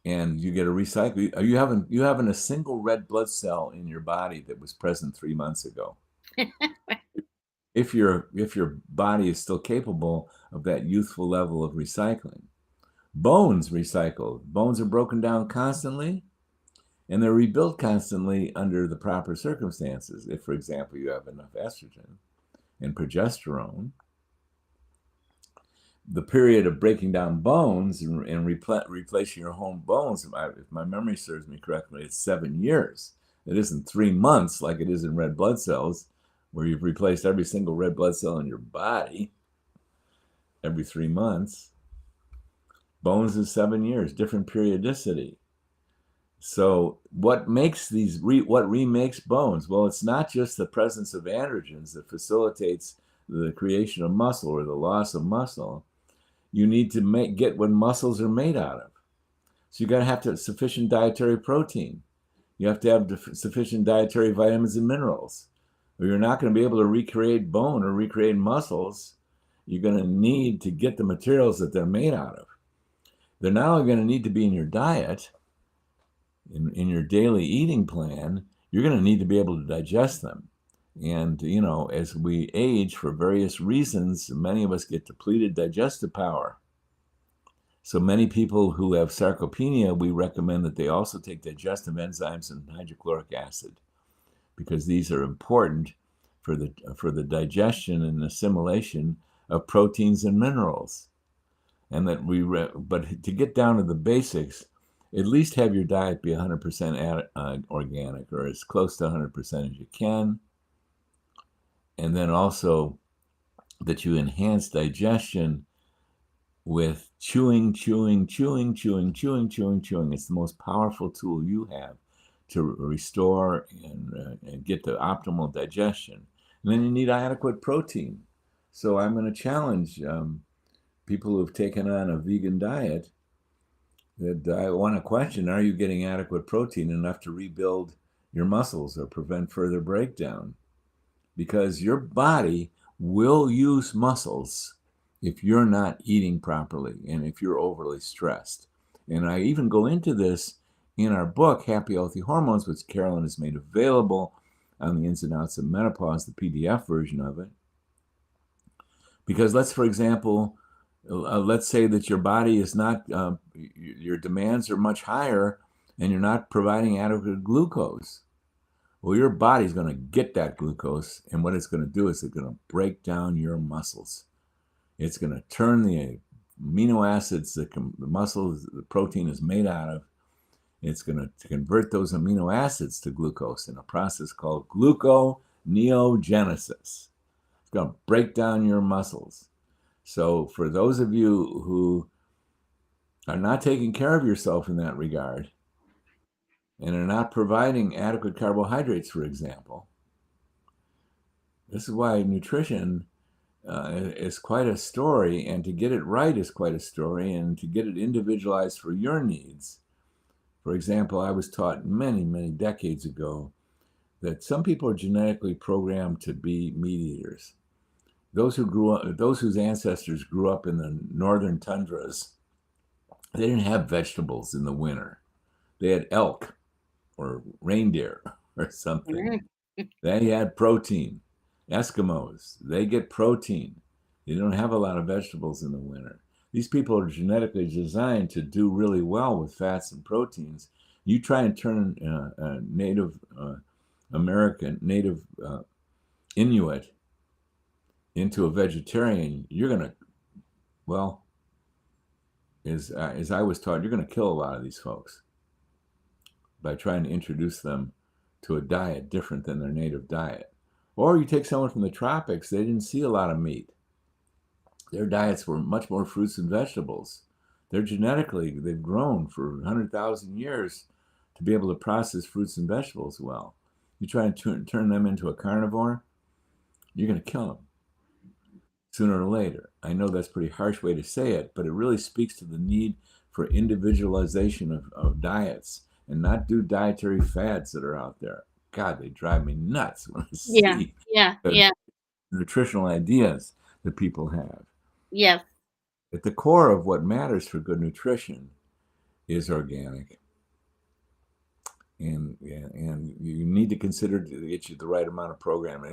And you get a recycle. You haven't a single red blood cell in your body that was present 3 months ago. If your body is still capable of that youthful level of recycling. Bones recycle. Bones are broken down constantly, and they're rebuilt constantly under the proper circumstances. If, for example, you have enough estrogen and progesterone, the period of breaking down bones and replacing your own bones, if my memory serves me correctly, it's 7 years. It isn't 3 months like it is in red blood cells, where you've replaced every single red blood cell in your body every 3 months. Bones is 7 years, different periodicity. So what makes what remakes bones? Well, it's not just the presence of androgens that facilitates the creation of muscle or the loss of muscle. You need to get what muscles are made out of. So you got to have sufficient dietary protein. You have to have sufficient dietary vitamins and minerals, or you're not going to be able to recreate bone or recreate muscles. You're going to need to get the materials that they're made out of. They're not only going to need to be in your diet, in your daily eating plan, you're going to need to be able to digest them. And, as we age for various reasons, many of us get depleted digestive power. So many people who have sarcopenia, we recommend that they also take digestive enzymes and hydrochloric acid, because these are important for the digestion and assimilation of proteins and minerals. And that but to get down to the basics, at least have your diet be 100% organic, or as close to 100% as you can. And then also that you enhance digestion with chewing, chewing, chewing, chewing, chewing, chewing, chewing. It's the most powerful tool you have to restore and get the optimal digestion. And then you need adequate protein. So I'm going to challenge people who have taken on a vegan diet that I want to question, are you getting adequate protein enough to rebuild your muscles or prevent further breakdown? Because your body will use muscles if you're not eating properly and if you're overly stressed. And I even go into this in our book, Happy Healthy Hormones, which Carolyn has made available on the ins and outs of menopause, the PDF version of it. Because for example, let's say that your body is not, your demands are much higher and you're not providing adequate glucose. Well, your body's going to get that glucose, and what it's going to do is it's going to break down your muscles. It's going to turn the amino acids that the muscles, the protein is made out of, it's going to convert those amino acids to glucose in a process called gluconeogenesis. It's going to break down your muscles. So for those of you who are not taking care of yourself in that regard, and are not providing adequate carbohydrates, for example, this is why nutrition is quite a story, and to get it right is quite a story, and to get it individualized for your needs. For example, I was taught many, many decades ago that some people are genetically programmed to be meat eaters. Those whose ancestors grew up in the northern tundras, they didn't have vegetables in the winter. They had elk or reindeer or something. They had protein. Eskimos, they get protein. They don't have a lot of vegetables in the winter. These people are genetically designed to do really well with fats and proteins. You try and turn a Native American, Native Inuit into a vegetarian, you're going to, well, as I was taught, you're going to kill a lot of these folks by trying to introduce them to a diet different than their native diet. Or you take someone from the tropics, they didn't see a lot of meat. Their diets were much more fruits and vegetables. They've grown for 100,000 years to be able to process fruits and vegetables well. You try and turn them into a carnivore, you're going to kill them sooner or later. I know that's a pretty harsh way to say it, but it really speaks to the need for individualization of diets and not do dietary fads that are out there. God, they drive me nuts when I see the nutritional ideas that people have. Yes. At the core of what matters for good nutrition is organic. And you need to consider to get you the right amount of protein.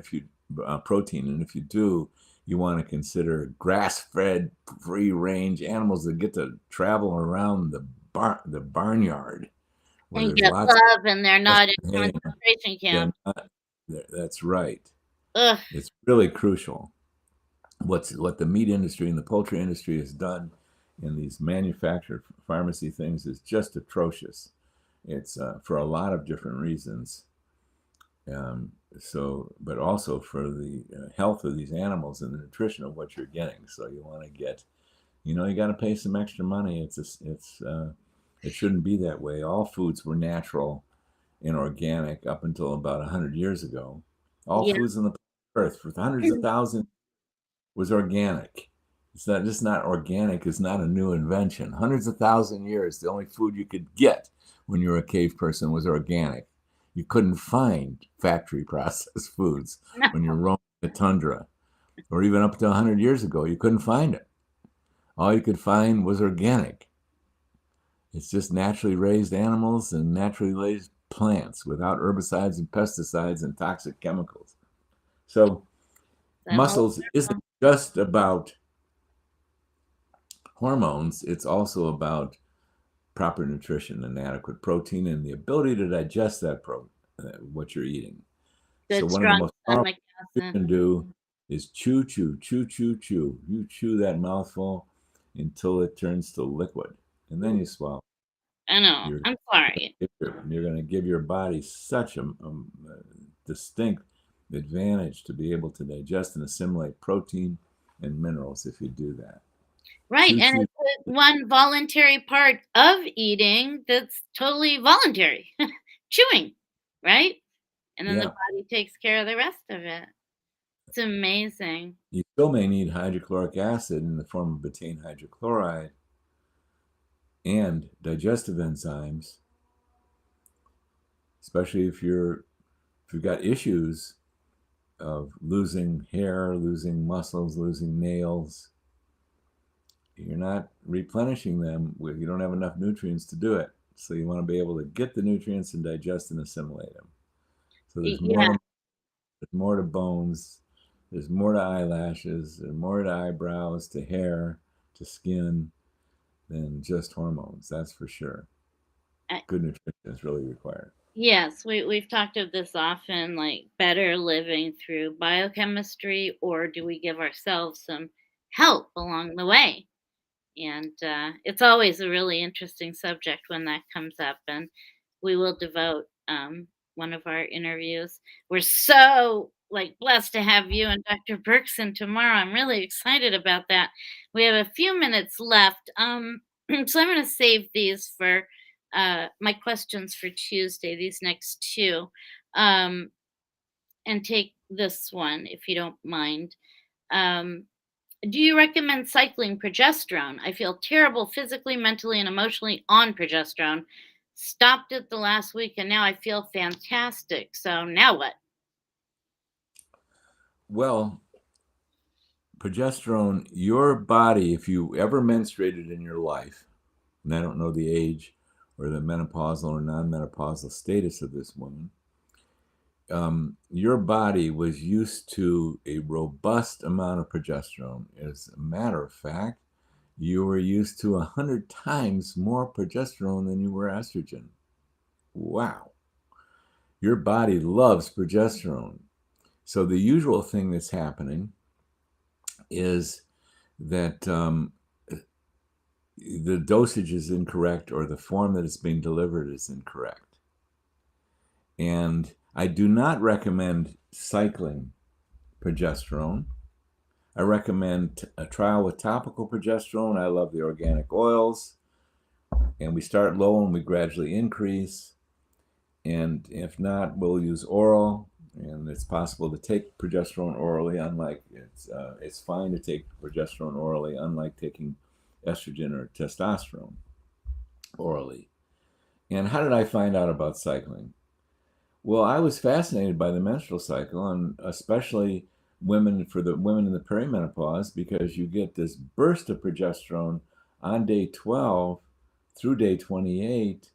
And if you do, you want to consider grass-fed, free-range animals that get to travel around the barnyard, where and get love, and they're not in concentration camps. That's right. Ugh. It's really crucial. What the meat industry and the poultry industry has done in these manufactured pharmacy things is just atrocious. It's for a lot of different reasons. But also for the health of these animals and the nutrition of what you're getting. So you want to get, you got to pay some extra money. It shouldn't be that way. All foods were natural and organic up until about 100 years ago. All foods on the earth for hundreds of thousands was organic. It's not organic. It's not a new invention. Hundreds of thousand years, the only food you could get when you were a cave person was organic. You couldn't find factory processed foods when you're roaming the tundra, or even up to 100 years ago, you couldn't find it. All you could find was organic. It's just naturally raised animals and naturally raised plants without herbicides and pesticides and toxic chemicals. So muscles isn't just about hormones. It's also about proper nutrition and adequate protein and the ability to digest that what you're eating. So one of the most powerful things you can do is chew, chew, chew, chew, chew. You chew that mouthful until it turns to liquid, and then you swallow. I know. You're I'm sorry. you're going to give your body such a distinct advantage to be able to digest and assimilate protein and minerals if you do that. Right, and Choo-choo. it's one voluntary part of eating that's totally voluntary. Chewing, right? And then the Yeah. body takes care of the rest of it. It's amazing. You still may need hydrochloric acid in the form of betaine hydrochloride and digestive enzymes, especially if you've got issues of losing hair, losing muscles, losing nails. You're not replenishing them you don't have enough nutrients to do it. So you want to be able to get the nutrients and digest and assimilate them. So there's Yeah, more to bones, there's more to eyelashes, there's more to eyebrows, to hair, to skin than just hormones. That's for sure. Good nutrition is really required. yes, we've talked of this often, like better living through biochemistry, or do we give ourselves some help along the way? And it's always a really interesting subject when that comes up, and we will devote one of our interviews. We're so like blessed to have you and Dr. Berkson tomorrow. I'm really excited about that. We have a few minutes left, so I'm going to save these for my questions for Tuesday. These next two, um, and take this one if you don't mind. Um, do you recommend cycling progesterone? I feel terrible physically, mentally, and emotionally on progesterone. Stopped it the last week and now I feel fantastic. So now what? Well, progesterone, your body, if you ever menstruated in your life, and I don't know the age or the menopausal or non-menopausal status of this woman, your body was used to a robust amount of progesterone. As a matter of fact, you were used to 100 times more progesterone than you were estrogen. Wow. Your body loves progesterone. So the usual thing that's happening is that the dosage is incorrect or the form that it's being delivered is incorrect. And I do not recommend cycling progesterone. I recommend a trial with topical progesterone. I love the organic oils. And we start low and we gradually increase. And if not, we'll use oral. And it's possible to take progesterone orally, unlike it's fine to take progesterone orally, unlike taking estrogen or testosterone orally. And how did I find out about cycling? Well, I was fascinated by the menstrual cycle, and especially for the women in the perimenopause, because you get this burst of progesterone on day 12 through day 28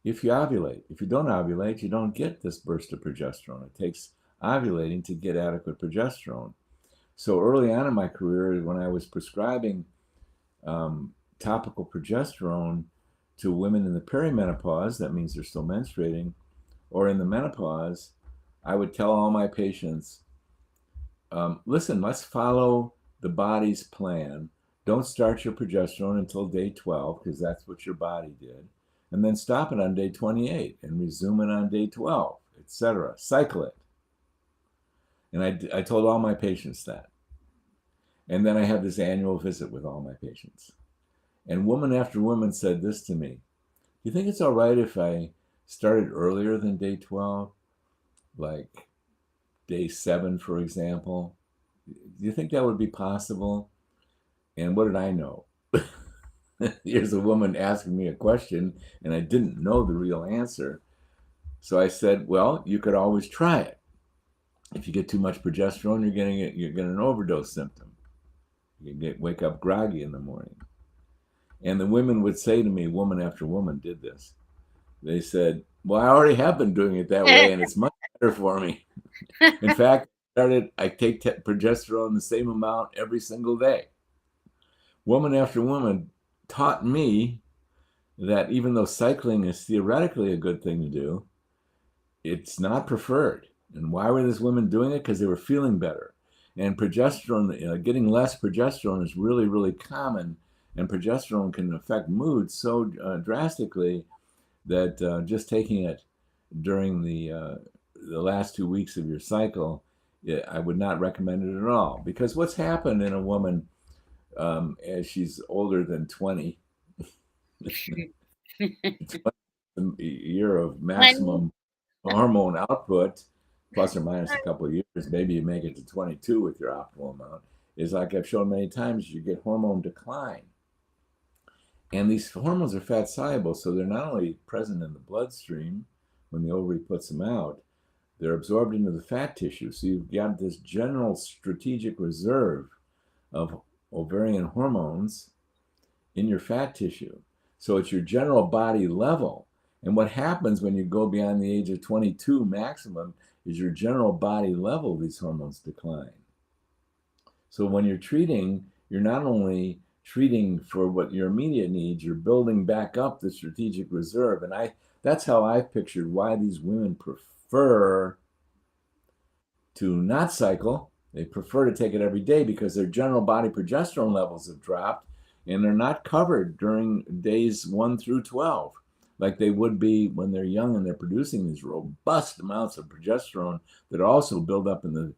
if you ovulate. If you don't ovulate, you don't get this burst of progesterone. It takes ovulating to get adequate progesterone. So early on in my career, when I was prescribing topical progesterone to women in the perimenopause, that means they're still menstruating, or in the menopause, I would tell all my patients, listen, let's follow the body's plan. Don't start your progesterone until day 12, because that's what your body did. And then stop it on day 28 and resume it on day 12, etc. Cycle it. And I told all my patients that. And then I had this annual visit with all my patients. And woman after woman said this to me: do you think it's all right if I started earlier than day 12? Like day 7, for example? Do you think that would be possible? And what did I know? Here's a woman asking me a question, and I didn't know the real answer. So I said, well, you could always try it. If you get too much progesterone, you're getting an overdose symptom. You wake up groggy in the morning. And the women would say to me, woman after woman did this. They said, well, I already have been doing it that way, and it's much better for me. In fact, I take progesterone the same amount every single day. Woman after woman taught me that even though cycling is theoretically a good thing to do, it's not preferred. And why were these women doing it? Because they were feeling better. And progesterone, getting less progesterone is really, really common. And progesterone can affect mood so drastically that just taking it during the last 2 weeks of your cycle, I would not recommend it at all. Because what's happened in a woman as she's older than 20, a year of When maximum hormone output, plus or minus a couple of years, maybe you make it to 22 with your optimal amount, is like I've shown many times, you get hormone decline. And these hormones are fat soluble, so they're not only present in the bloodstream when the ovary puts them out, they're absorbed into the fat tissue. So you've got this general strategic reserve of ovarian hormones in your fat tissue. So it's your general body level. And what happens when you go beyond the age of 22 maximum is your general body level, these hormones decline. So when you're treating, you're not only treating for what your immediate needs, you're building back up the strategic reserve. And that's how I pictured why these women prefer to not cycle. They prefer to take it every day because their general body progesterone levels have dropped and they're not covered during days 1 through 12 like they would be when they're young and they're producing these robust amounts of progesterone that also build up in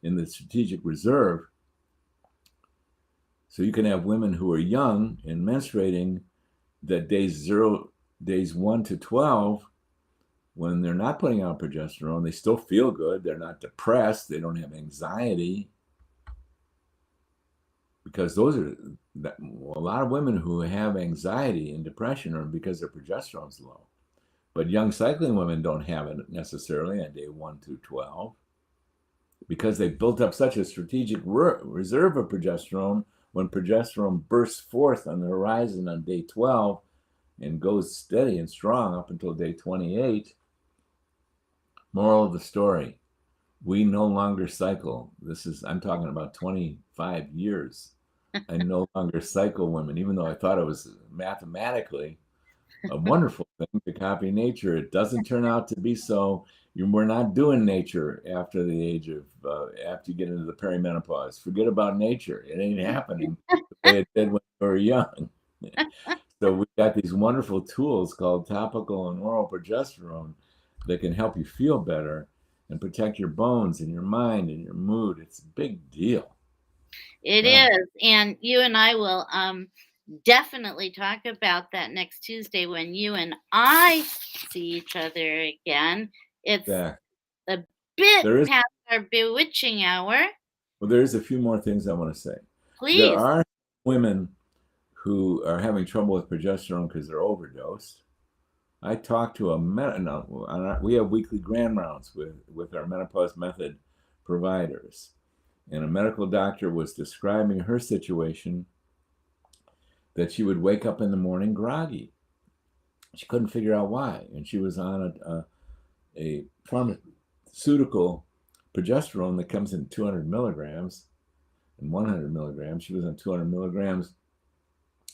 the strategic reserve. So you can have women who are young and menstruating that days 1 to 12, when they're not putting out progesterone, they still feel good. They're not depressed. They don't have anxiety. Because a lot of women who have anxiety and depression are because their progesterone's low. But young cycling women don't have it necessarily on day 1 to 12 because they built up such a strategic reserve of progesterone. When progesterone bursts forth on the horizon on day 12 and goes steady and strong up until day 28, moral of the story, we no longer cycle. I'm talking about 25 years. I no longer cycle women, even though I thought it was mathematically a wonderful thing to copy nature. It doesn't turn out to be so. We're not doing nature after the age of, after you get into the perimenopause. Forget about nature. It ain't happening the way it did when we were young. So we've got these wonderful tools called topical and oral progesterone that can help you feel better and protect your bones and your mind and your mood. It's a big deal. it Yeah. is, and you and I will definitely talk about that next Tuesday when you and I see each other again. It's Yeah. a bit There is past our bewitching hour. Well, there is a few more things I want to say. There Please. are women who are having trouble with progesterone because they're overdosed. I talked to we have weekly grand rounds with our menopause method providers. And a medical doctor was describing her situation that she would wake up in the morning groggy. She couldn't figure out why. And she was on a pharmaceutical progesterone that comes in 200 milligrams and 100 milligrams. She was on 200 milligrams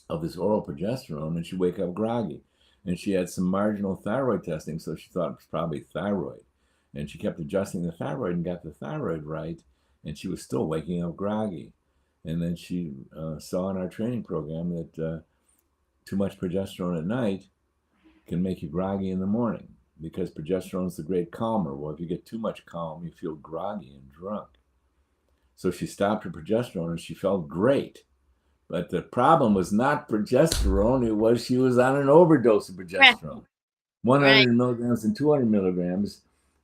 of this oral progesterone, and she'd wake up groggy. And she had some marginal thyroid testing, so she thought it was probably thyroid. And she kept adjusting the thyroid and got the thyroid right, and she was still waking up groggy. And then she saw in our training program that too much progesterone at night can make you groggy in the morning because progesterone is the great calmer. Well, if you get too much calm, you feel groggy and drunk. So she stopped her progesterone and she felt great. But the problem was not progesterone. It was she was on an overdose of progesterone. 100 milligrams and 200 milligrams.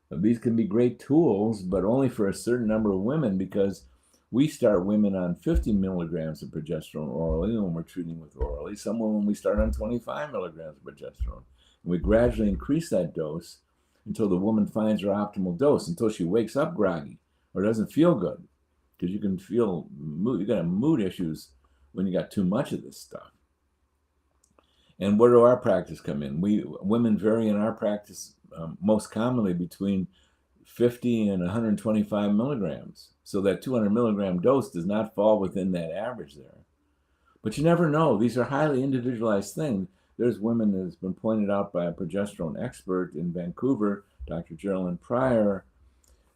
These can be great tools, but only for a certain number of women because we start women on 50 milligrams of progesterone orally when we're treating with orally. Some women we start on 25 milligrams of progesterone. And we gradually increase that dose until the woman finds her optimal dose, until she wakes up groggy or doesn't feel good. Because you can feel mood, you got mood issues when you got too much of this stuff. And where do our practice come in? Women vary in our practice most commonly between 50 and 125 milligrams. So that 200 milligram dose does not fall within that average there. But you never know. These are highly individualized things. There's women, that's been pointed out by a progesterone expert in Vancouver, Dr. Geraldine Pryor,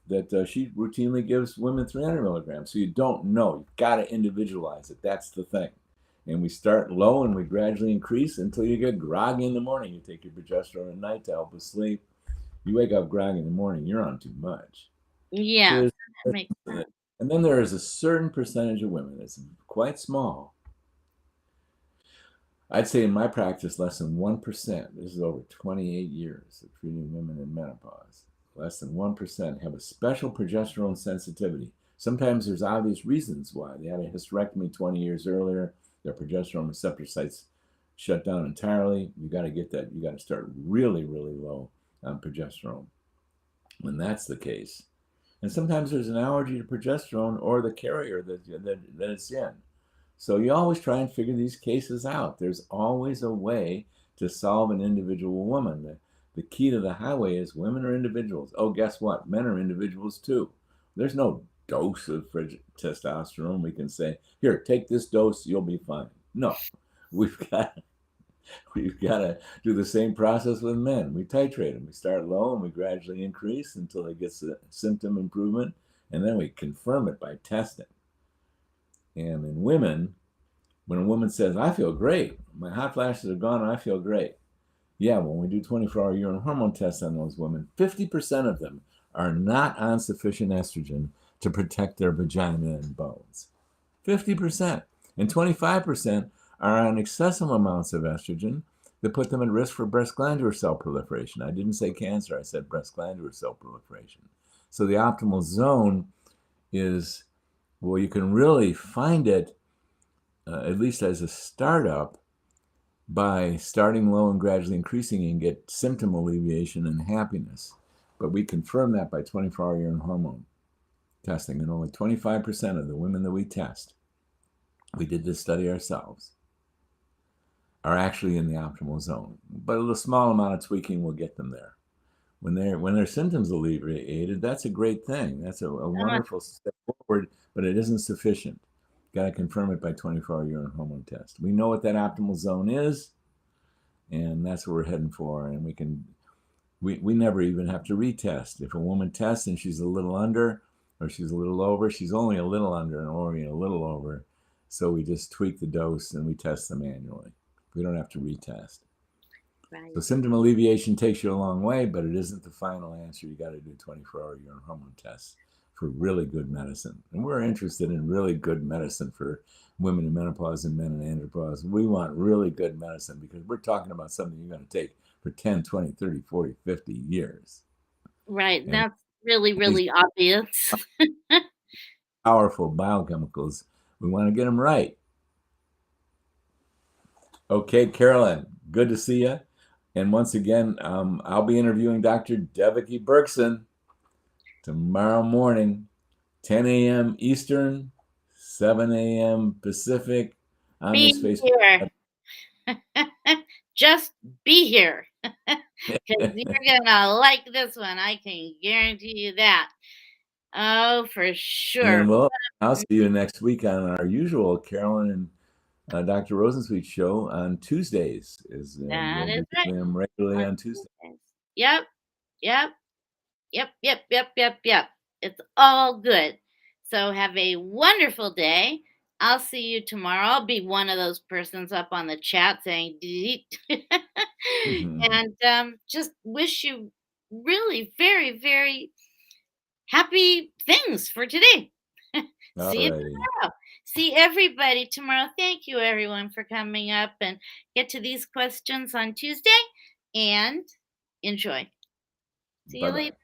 that she routinely gives women 300 milligrams. So you don't know. You've got to individualize it. That's the thing. And we start low and we gradually increase until you get groggy in the morning. You take your progesterone at night to help with sleep. You wake up groggy in the morning, you're on too much. So Yes, that makes sense. and then there is a certain percentage of women, it's quite small. I'd say in my practice, less than 1%, this is over 28 years of treating women in menopause, less than 1% have a special progesterone sensitivity. Sometimes there's obvious reasons why. They had a hysterectomy 20 years earlier, their progesterone receptor sites shut down entirely. You got to get that, you got to start really, really low on progesterone when that's the case. And sometimes there's an allergy to progesterone or the carrier that it's in. So you always try and figure these cases out. There's always a way to solve an individual woman. The key to the highway is women are individuals. Oh, guess what? Men are individuals too. There's no dose of testosterone we can say, here, take this dose, you'll be fine. No, we've got we've got to do the same process with men. We titrate them. We start low and we gradually increase until it gets a symptom improvement, and then we confirm it by testing. And in women, when a woman says, I feel great, my hot flashes are gone and I feel great. Yeah, when we do 24-hour urine hormone tests on those women, 50% of them are not on sufficient estrogen to protect their vagina and bones. 50%. And 25% are on excessive amounts of estrogen that put them at risk for breast glandular cell proliferation. I didn't say cancer, I said breast glandular cell proliferation. So the optimal zone is, well, you can really find it, at least as a startup, by starting low and gradually increasing and get symptom alleviation and happiness. But we confirm that by 24-hour urine hormone testing, and only 25% of the women that we test, we did this study ourselves, are actually in the optimal zone. But a small amount of tweaking will get them there. When their symptoms alleviated, that's a great thing. That's a wonderful step forward, but it isn't sufficient. Got to confirm it by 24-hour urine hormone test. We know what that optimal zone is, and that's what we're heading for. And we never even have to retest. If a woman tests and she's a little under or she's a little over, she's only a little under and only a little over. So we just tweak the dose and we test them annually. We don't have to retest. Right. So symptom alleviation takes you a long way, but it isn't the final answer. You got to do 24-hour urine hormone tests for really good medicine. And we're interested in really good medicine for women in menopause and men in andropause. We want really good medicine because we're talking about something you're going to take for 10, 20, 30, 40, 50 years. Right. And That's really, these really obvious. powerful biochemicals, we want to get them right. Okay, Carolyn, good to see you. And once again, I'll be interviewing Dr. Devaki Berkson tomorrow morning, 10 a.m. Eastern, 7 a.m. Pacific on this Be Facebook. here. Just be here. Because you're going to like this one. I can guarantee you that. Oh, for And sure. then I'll see you next week on our usual Carolyn and Dr. Rosensweet show on Tuesdays. That We'll is be right. doing them regularly On on Tuesday. Tuesdays. Yep. Yep. Yep. It's all good. So have a wonderful day. I'll see you tomorrow. I'll be one of those persons up on the chat saying, "Deet." And just wish you really very, very happy things for today. All See you righty. tomorrow. See everybody tomorrow. Thank you, everyone, for coming up and get to these questions on Tuesday and enjoy. See you later. Bye-bye.